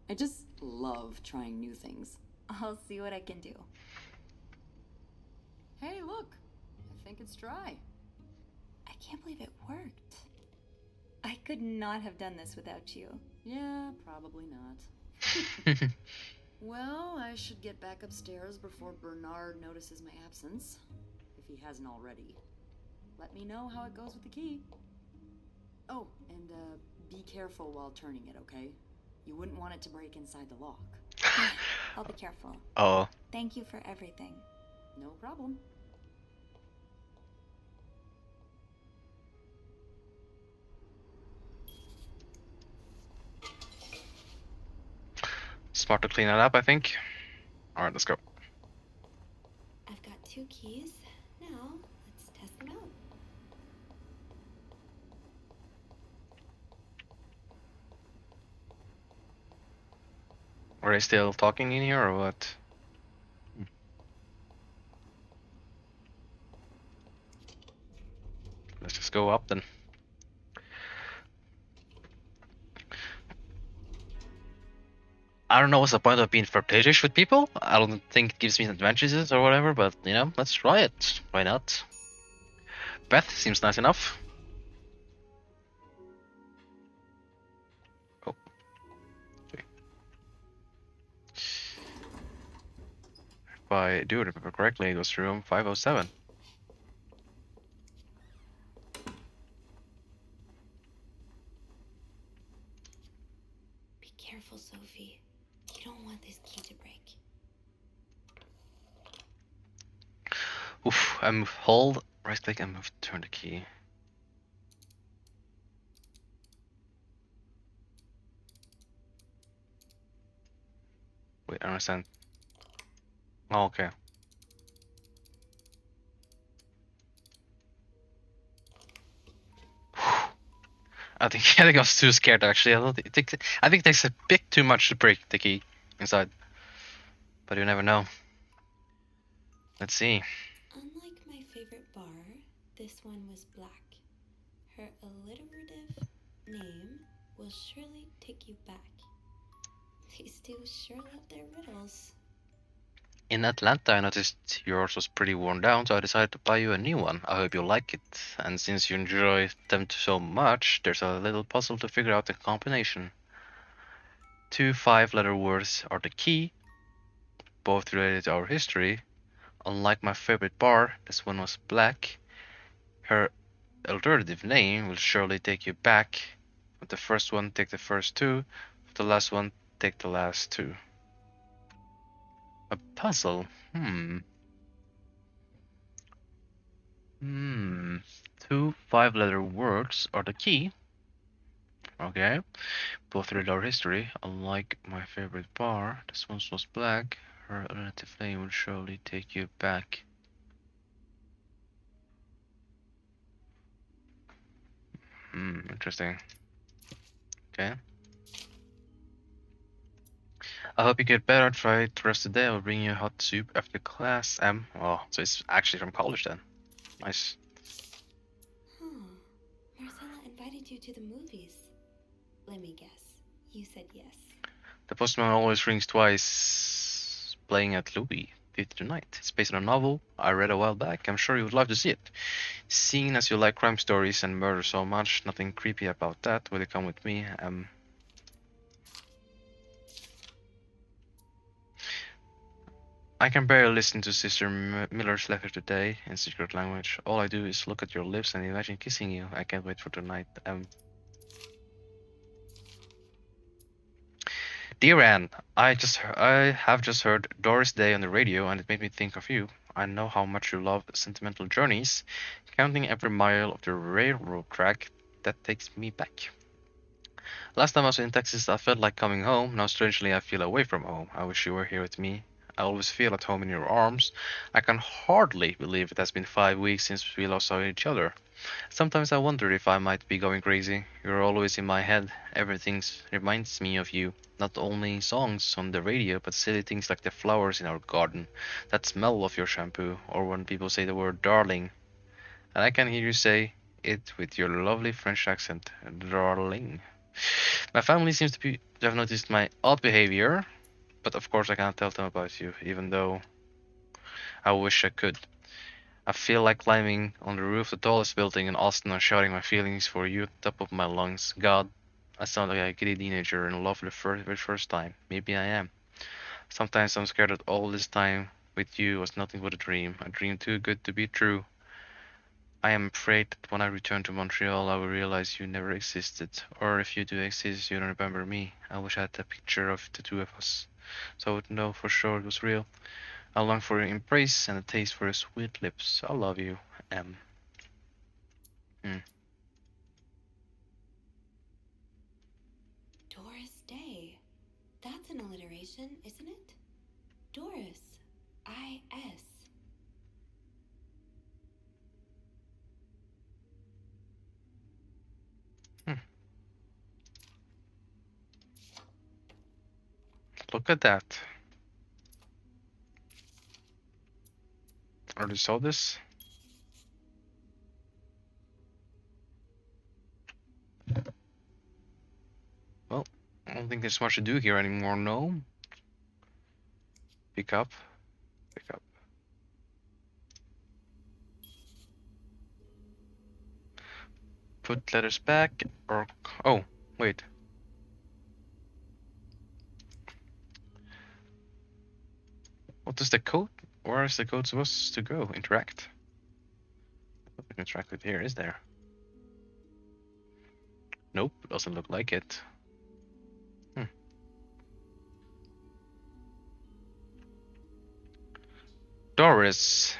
I just love trying new things. I'll see what I can do. Hey, look. I think it's dry. I can't believe it worked. I could not have done this without you. Yeah, probably not. Well, I should get back upstairs before Bernard notices my absence, if he hasn't already. Let me know how it goes with the key. Oh, and be careful while turning it, okay? You wouldn't want it to break inside the lock. Yeah, I'll be careful. Oh. Thank you for everything. No problem. Smart to clean that up, I think. Alright, let's go. I've got 2 keys. Now, let's test them out. Are they still talking in here or what? Let's just go up then. I don't know what's the point of being flirtatious with people. I don't think it gives me advantages or whatever, but you know, let's try it. Why not? Beth seems nice enough. Oh, okay. If I do remember correctly, it was room 507. Be careful, Sophie. You don't want this key to break. Oof, I move hold, right click and move turn the key. Wait, I understand. Oh, okay. I think I was too scared actually. I think it takes a bit too much to break the key inside. But you never know. Let's see. Unlike my favorite bar, this one was black. Her alliterative name will surely take you back. These two sure love their riddles. In Atlanta, I noticed yours was pretty worn down, so I decided to buy you a new one. I hope you like it. And since you enjoy them so much, there's a little puzzle to figure out the combination. 2 5-letter words are the key, both related to our history. Unlike my favorite bar, this one was black. Her alternative name will surely take you back. With the first one, take the first two. With the last one, take the last two. A puzzle? Hmm. 2 5-letter words are the key. Okay. Both read our history. Unlike my favorite bar, this one was black. Her alternative name will surely take you back. Interesting. Okay. I hope you get better. Try it the rest of the day. I'll bring you hot soup after class. Oh, so it's actually from college then. Nice. Huh. Marcella invited you to the movies. Let me guess. You said yes. The postman always rings twice. Playing at Louis Theatre tonight. It's based on a novel I read a while back. I'm sure you would love to see it. Seeing as you like crime stories and murder so much, nothing creepy about that. Will you come with me? I can barely listen to Sister Miller's letter today in secret language. All I do is look at your lips and imagine kissing you. I can't wait for tonight. Dear Anne, I have just heard Doris Day on the radio and it made me think of you. I know how much you love sentimental journeys, counting every mile of the railroad track that takes me back. Last time I was in Texas, I felt like coming home. Now, strangely, I feel away from home. I wish you were here with me. I always feel at home in your arms. I can hardly believe it has been 5 weeks since we last saw each other. Sometimes I wonder if I might be going crazy. You're always in my head. Everything reminds me of you. Not only songs on the radio, but silly things like the flowers in our garden, that smell of your shampoo, or when people say the word darling. And I can hear you say it with your lovely French accent, darling. My family seems to have noticed my odd behavior, but of course I can't tell them about you, even though I wish I could. I feel like climbing on the roof of the tallest building in Austin and shouting my feelings for you at the top of my lungs. God, I sound like a giddy teenager in love for the very first time. Maybe I am. Sometimes I'm scared that all this time with you was nothing but a dream too good to be true. I am afraid that when I return to Montreal, I will realize you never existed. Or if you do exist, you don't remember me. I wish I had a picture of the two of us, so I would know for sure it was real. I long for your embrace and a taste for your sweet lips. I love you, M. Hmm. Doris Day. That's an alliteration, isn't it? Doris. I-S. Hmm. Look at that. Already saw this? Well, don't think there's much to do here anymore, no? Pick up. Pick up. Put letters back, or... Oh, wait. What is the code? Where is the code supposed to go? Interact. Nothing to interact with here, is there? Nope, doesn't look like it. Doris.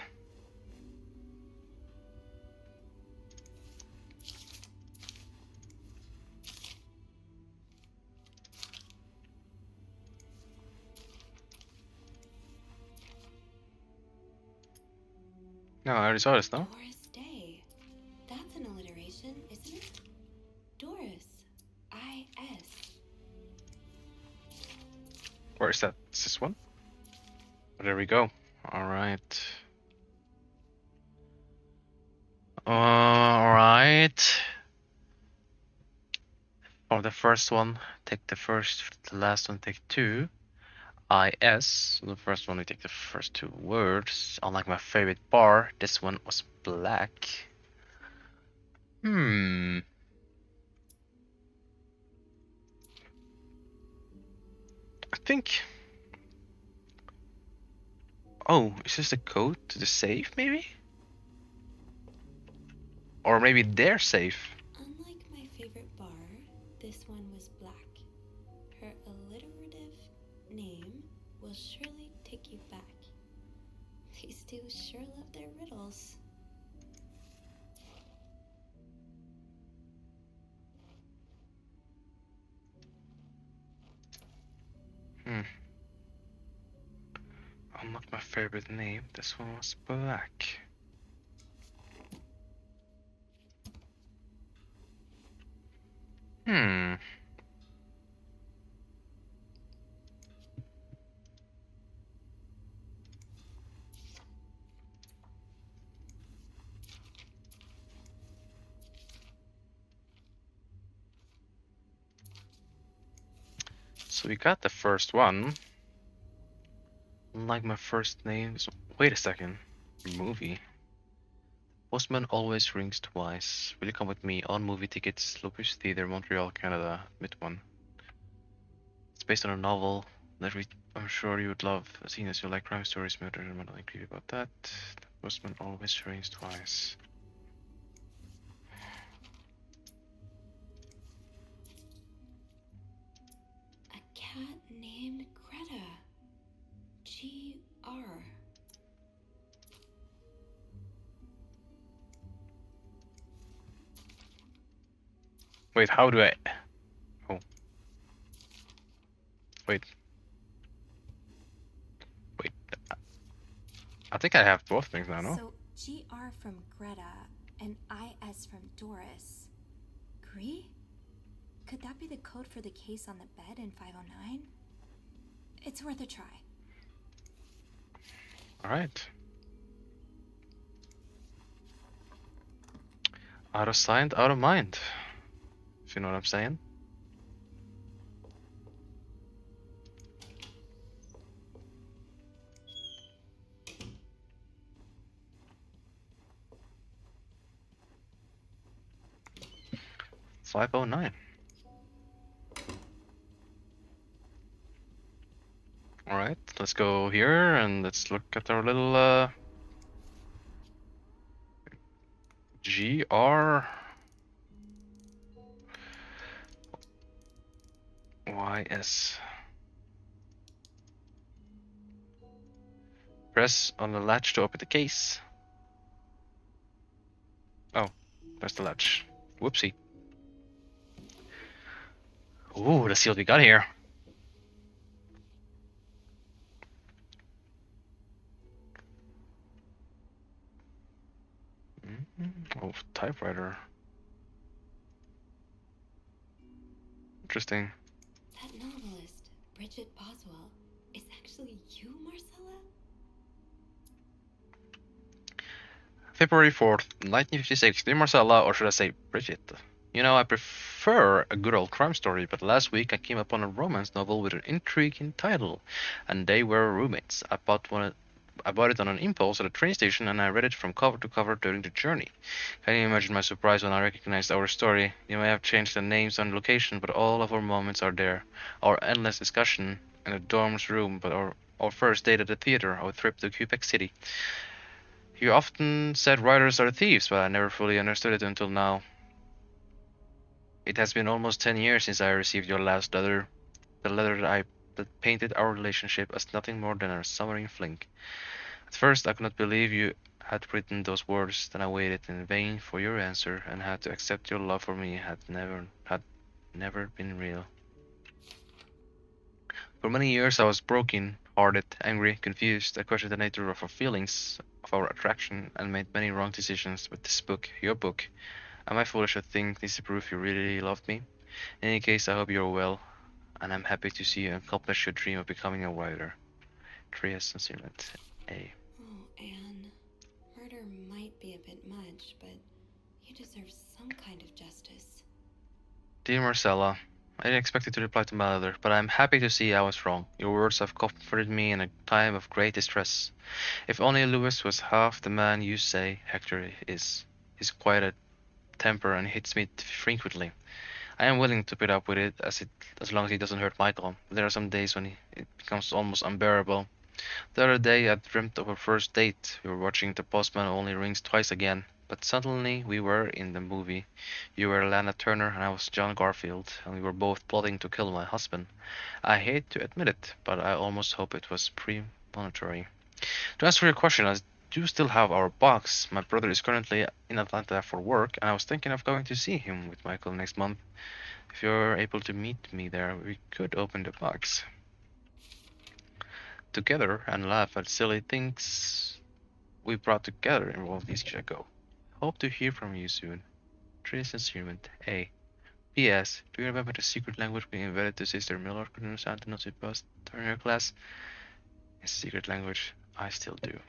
No, I already saw this, no? Doris Day. That's an alliteration, isn't it? Doris. I-S. Where is that? Is this one? Oh, there we go. Alright. Alright. For the first one, take the first, the last one, take two. IS. The first one, we take the first two words. Unlike my favorite bar, this one was black. I think... Oh, is this the code to the safe, maybe? Or maybe their safe. Unlike my favorite bar, this one was black. Her alliterative name will surely take you back. These two sure love their riddles. Not my favorite name. This one was black. So we got the first one. Like my first name. Wait a second. Movie. Postman always rings twice. Will you come with me on movie tickets? Lopez Theater, Montreal, Canada. Mid one. It's based on a novel that I'm sure you would love. Seeing as you like crime stories, murder, and not agree about that. Postman always rings twice. A cat named Greta. G-R. Wait, how do I... Oh. Wait. Wait. I think I have both things now, no? So GR from Greta and IS from Doris. Gree? Could that be the code for the case on the bed in 509? It's worth a try. Alright. Out of sight, out of mind. If you know what I'm saying. It's 509. Alright, let's go here and let's look at our little GR YS. Press on the latch to open the case. Oh, press the latch. Whoopsie. Ooh, let's see what we got here. Oh, typewriter. Interesting. That novelist, Bridget Boswell, is actually you, Marcella? February 4th, 1956. Dear Marcella, or should I say Bridget? You know, I prefer a good old crime story, but last week I came upon a romance novel with an intriguing title, and they were roommates. I bought it on an impulse at a train station, and I read it from cover to cover during the journey. Can you imagine my surprise when I recognized our story? You may have changed the names and location, but all of our moments are there. Our endless discussion in the dorm's room, but our first date at the theater, our trip to Quebec City. You often said writers are thieves, but I never fully understood it until now. It has been almost 10 years since I received your last letter. The letter that painted our relationship as nothing more than a submarine fling. At first I could not believe you had written those words, then I waited in vain for your answer and had to accept your love for me had never been real. For many years I was broken hearted, angry, confused. I questioned the nature of our feelings, of our attraction, and made many wrong decisions. But this book, your book, am I foolish to think this is proof you really loved me? In any case, I hope you're well, and I'm happy to see you accomplish your dream of becoming a writer. Trias Sincerement, A. Oh, Anne. Murder might be a bit much, but you deserve some kind of justice. Dear Marcella, I didn't expect you to reply to my letter, but I'm happy to see I was wrong. Your words have comforted me in a time of great distress. If only Louis was half the man you say Hector is. He's quite a temper and hits me frequently. I am willing to put up with as long as he doesn't hurt Michael. There are some days when it becomes almost unbearable. The other day I dreamt of our first date. We were watching The Postman Only Rings Twice again. But suddenly we were in the movie. You were Lana Turner and I was John Garfield, and we were both plotting to kill my husband. I hate to admit it, but I almost hope it was premonitory. To answer your question, I do still have our box. My brother is currently in Atlanta for work, and I was thinking of going to see him with Michael next month. If you're able to meet me there, we could open the box together and laugh at silly things we brought together in all these years ago. Hope to hear from you soon. Tris Instrument A. P.S. Do you remember the secret language we invented to Sister Miller could understand and not supposed during her class? It's a secret language. I still do.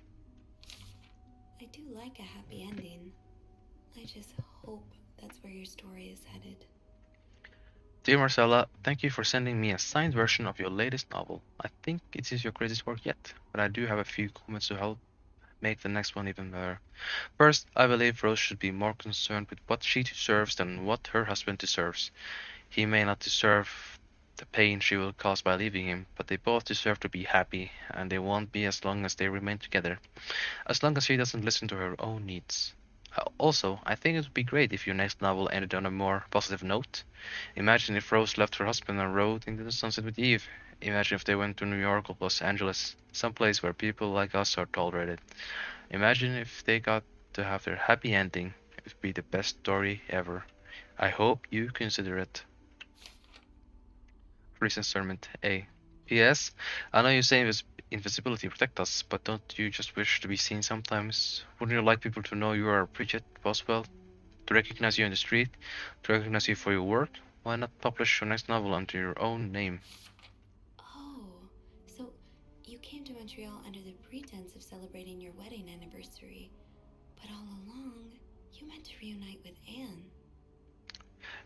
I do like a happy ending. I just hope that's where your story is headed. Dear Marcella, thank you for sending me a signed version of your latest novel. I think it is your greatest work yet, but I do have a few comments to help make the next one even better. First, I believe Rose should be more concerned with what she deserves than what her husband deserves. He may not deserve the pain she will cause by leaving him, but they both deserve to be happy, and they won't be as long as they remain together, as long as she doesn't listen to her own needs. Also, I think it would be great if your next novel ended on a more positive note. Imagine if Rose left her husband and rode into the sunset with Eve. Imagine if they went to New York or Los Angeles, someplace where people like us are tolerated. Imagine if they got to have their happy ending. It would be the best story ever. I hope you consider it. Recent sermon A. P.S. I know you say invisibility protect us, but don't you just wish to be seen sometimes? Wouldn't you like people to know you are Bridget Boswell? To recognize you in the street? To recognize you for your work? Why not publish your next novel under your own name? Oh, so you came to Montreal under the pretense of celebrating your wedding anniversary, but all along, you meant to reunite with Anne.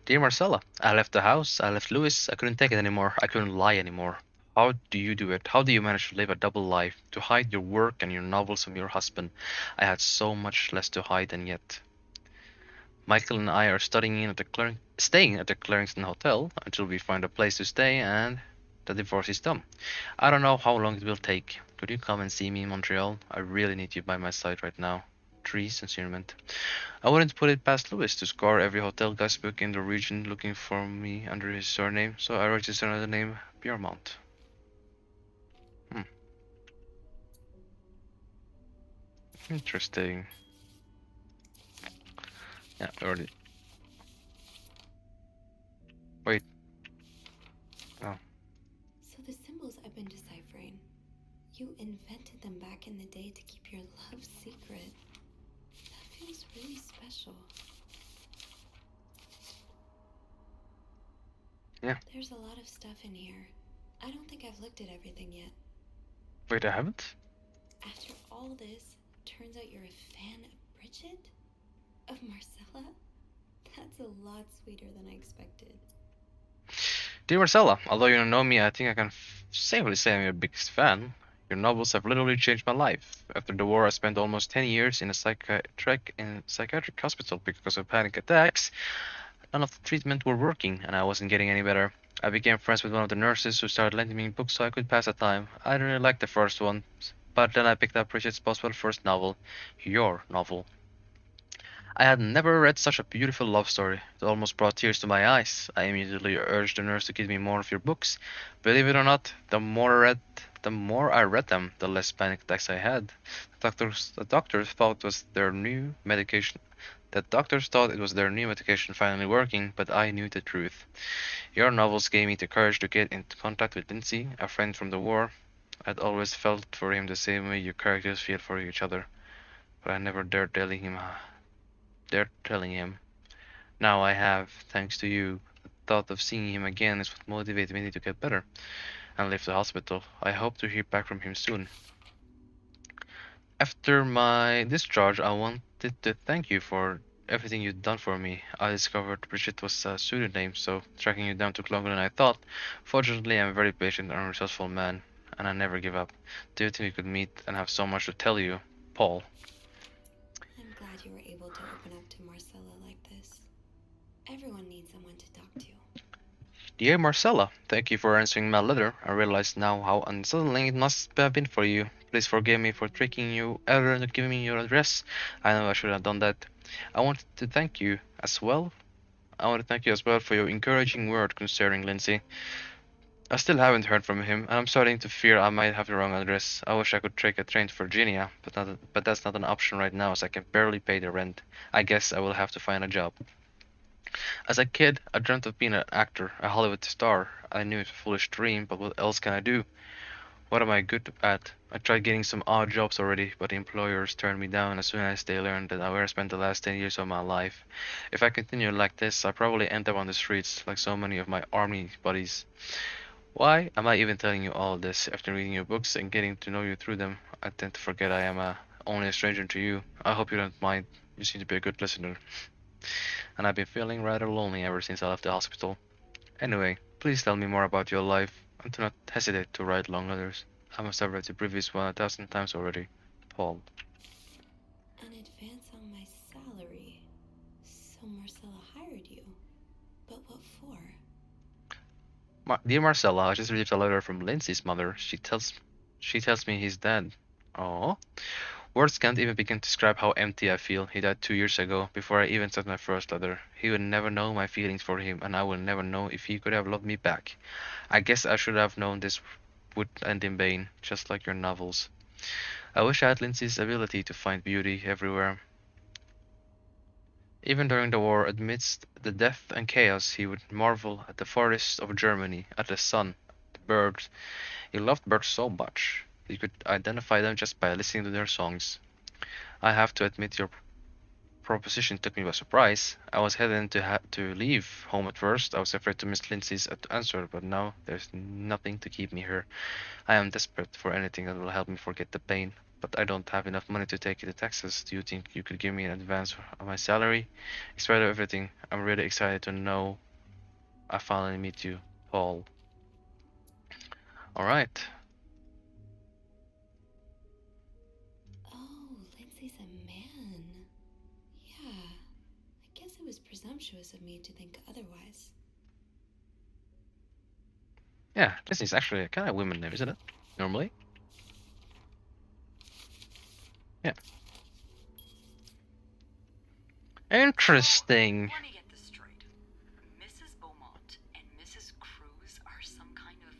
Dear Marcella, I left the house, I left Louis, I couldn't take it anymore, I couldn't lie anymore. How do you do it? How do you manage to live a double life? To hide your work and your novels from your husband? I had so much less to hide and yet. Michael and I are staying at the Clarington Hotel until we find a place to stay and the divorce is done. I don't know how long it will take. Could you come and see me in Montreal? I really need you by my side right now. Trees Sincerement. I wouldn't put it past Louis to scour every hotel guestbook in the region looking for me under his surname, so I registered under the name Piermont. Interesting. Yeah, already. Wait. Oh. So the symbols I've been deciphering, you invented them back in the day to keep your love secret. That feels really special. Yeah. There's a lot of stuff in here. I don't think I've looked at everything yet. Wait, I haven't? After all this, turns out you're a fan of Bridget? Of Marcella? That's a lot sweeter than I expected. Dear Marcella, although you don't know me, I think I can safely say I'm your biggest fan. Your novels have literally changed my life. After the war, I spent almost 10 years in a psychiatric hospital because of panic attacks. None of the treatment were working, and I wasn't getting any better. I became friends with one of the nurses who started lending me books so I could pass the time. I didn't really like the first one, but then I picked up Bridget Boswell's first novel, your novel. I had never read such a beautiful love story. It almost brought tears to my eyes. I immediately urged the nurse to give me more of your books. Believe it or not, the more I read them, the less panic attacks I had. The doctors thought it was their new medication. The doctors thought it was their new medication finally working, but I knew the truth. Your novels gave me the courage to get into contact with Lindsay, a friend from the war. I'd always felt for him the same way you characters feel for each other, but I never dared telling him. Now I have, thanks to you. The thought of seeing him again is what motivated me to get better and leave the hospital. I hope to hear back from him soon. After my discharge, I wanted to thank you for everything you've done for me. I discovered Bridget was a pseudonym, so tracking you down took longer than I thought. Fortunately, I'm a very patient and resourceful man, and I never give up. Do you think we could meet and have so much to tell you? Paul. I'm glad you were able to open up to Marcella like this. Everyone needs someone to talk to. Dear Marcella, thank you for answering my letter. I realize now how unsettling it must have been for you. Please forgive me for tricking you ever not giving me your address. I know I should have done that. I wanted to thank you as well. I want to thank you as well for your encouraging word concerning Lindsay. I still haven't heard from him, and I'm starting to fear I might have the wrong address. I wish I could take a train to Virginia, but that's not an option right now as I can barely pay the rent. I guess I will have to find a job. As a kid, I dreamt of being an actor, a Hollywood star. I knew it's a foolish dream, but what else can I do? What am I good at? I tried getting some odd jobs already, but the employers turned me down as soon as they learned that I where I spent the last 10 years of my life. If I continue like this, I'll probably end up on the streets like so many of my army buddies. Why am I even telling you all this after reading your books and getting to know you through them? I tend to forget I am only a stranger to you. I hope you don't mind. You seem to be a good listener. And I've been feeling rather lonely ever since I left the hospital. Anyway, please tell me more about your life, and do not hesitate to write long letters. I must have read the previous one 1,000 times already. Paul. An advance on my salary. So Marcella hired you. But what for? Dear Marcella, I just received a letter from Lindsay's mother. She tells me he's dead. Oh, words can't even begin to describe how empty I feel. He died 2 years ago, before I even sent my first letter. He would never know my feelings for him, and I will never know if he could have loved me back. I guess I should have known this would end in vain, just like your novels. I wish I had Lindsay's ability to find beauty everywhere. Even during the war, amidst the death and chaos, he would marvel at the forests of Germany, at the sun, the birds. He loved birds so much. He could identify them just by listening to their songs. I have to admit your proposition took me by surprise. I was hesitant to leave home at first. I was afraid to miss Lindsay's answer, but now there's nothing to keep me here. I am desperate for anything that will help me forget the pain, but I don't have enough money to take it to Texas. Do you think you could give me an advance of my salary? In spite of everything, I'm really excited to know I finally meet you, Paul. All right. Oh, Lindsay's a man. Yeah, I guess it was presumptuous of me to think otherwise. Yeah, Lindsay's actually a kind of women name, isn't it? Normally. Yeah. Interesting. Let me get this straight. Mrs. Beaumont and Mrs. Cruz are some kind of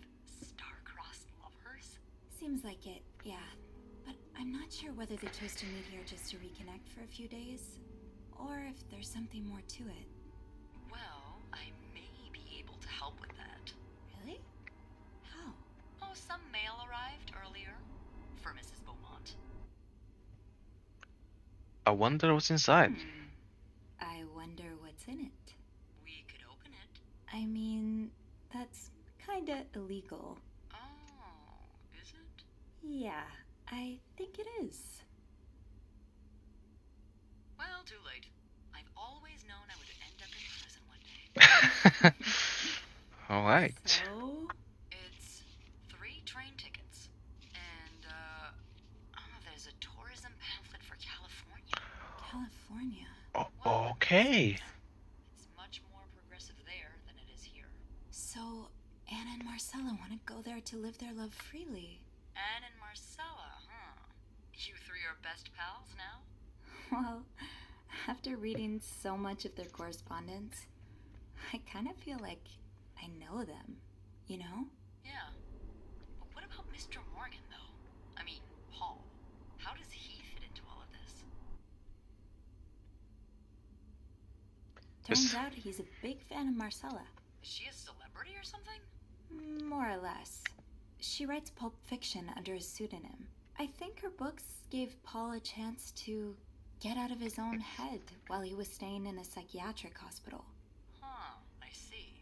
star-crossed lovers? Seems like it, yeah. But I'm not sure whether they chose to meet here just to reconnect for a few days, or if there's something more to it. Well, I may be able to help with that. Really? How? Oh, some mail arrived earlier for Mrs. Beaumont. I wonder what's inside. I wonder what's in it. We could open it. I mean, that's kinda illegal. Oh, is it? Yeah, I think it is. Well, too late. I've always known I would end All right. So, it's 3 train tickets. And, there's a tourism pamphlet for California. California. Okay. It's much more progressive there than it is here. So, Anna and Marcella want to go there to live their love freely. Anne and Marcella, huh? You 3 are best pals now? Well, after reading so much of their correspondence, I kind of feel like I know them, you know? Yeah. But what about Mr. Morgan, though? I mean, Paul. How does he fit into all of this? Turns out he's a big fan of Marcella. Is she a celebrity or something? More or less. She writes pulp fiction under a pseudonym. I think her books gave Paul a chance to get out of his own head while he was staying in a psychiatric hospital. Huh, I see.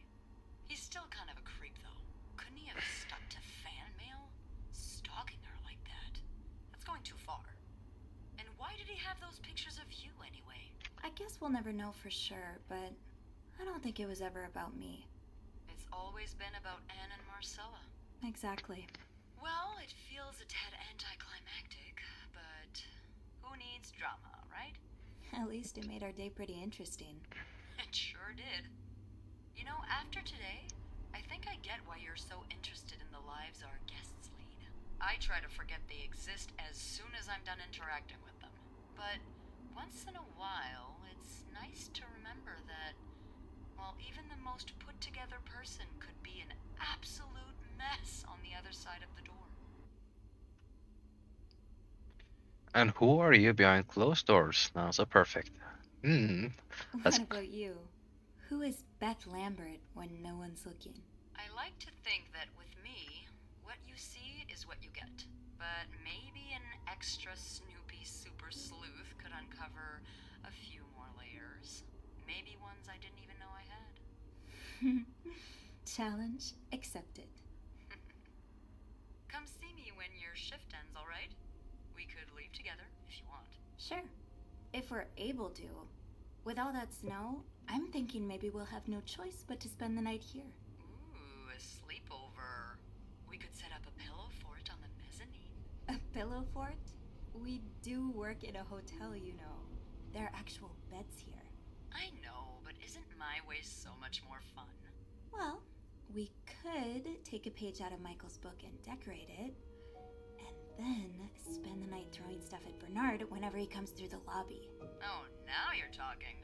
He's still kind of a creep, though. Couldn't he have stuck to fan mail? Stalking her like that? That's going too far. And why did he have those pictures of you, anyway? I guess we'll never know for sure, but I don't think it was ever about me. It's always been about Anne and Marcella. Exactly. Well, it feels a tad anticlimactic, but who needs drama, right? At least it made our day pretty interesting. It sure did. You know, after today, I think I get why you're so interested in the lives our guests lead. I try to forget they exist as soon as I'm done interacting with them. But once in a while, it's nice to remember that, well, even the most put-together person could be an absolute mess on the other side of the door. And who are you behind closed doors? Now, so perfect. That's What about you? Who is Beth Lambert when no one's looking? I like to think that with me, what you see is what you get. But maybe an extra snoopy super sleuth could uncover a few more layers. Maybe ones I didn't even know I had. Challenge accepted. Come see me when your shift ends, all right? We could leave together if you want. Sure. If we're able to. With all that snow, I'm thinking maybe we'll have no choice but to spend the night here. Ooh, a sleepover. We could set up a pillow fort on the mezzanine. A pillow fort? We do work in a hotel, you know. There are actual beds here. I know, but isn't my way so much more fun? Well, we could take a page out of Michael's book and decorate it, and then spend the night throwing stuff at Bernard whenever he comes through the lobby. Oh, now you're talking.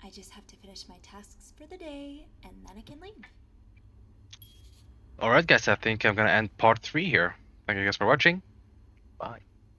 I just have to finish my tasks for the day, and then I can leave. Alright, guys, I think I'm gonna end part 3 here. Thank you guys for watching. Bye.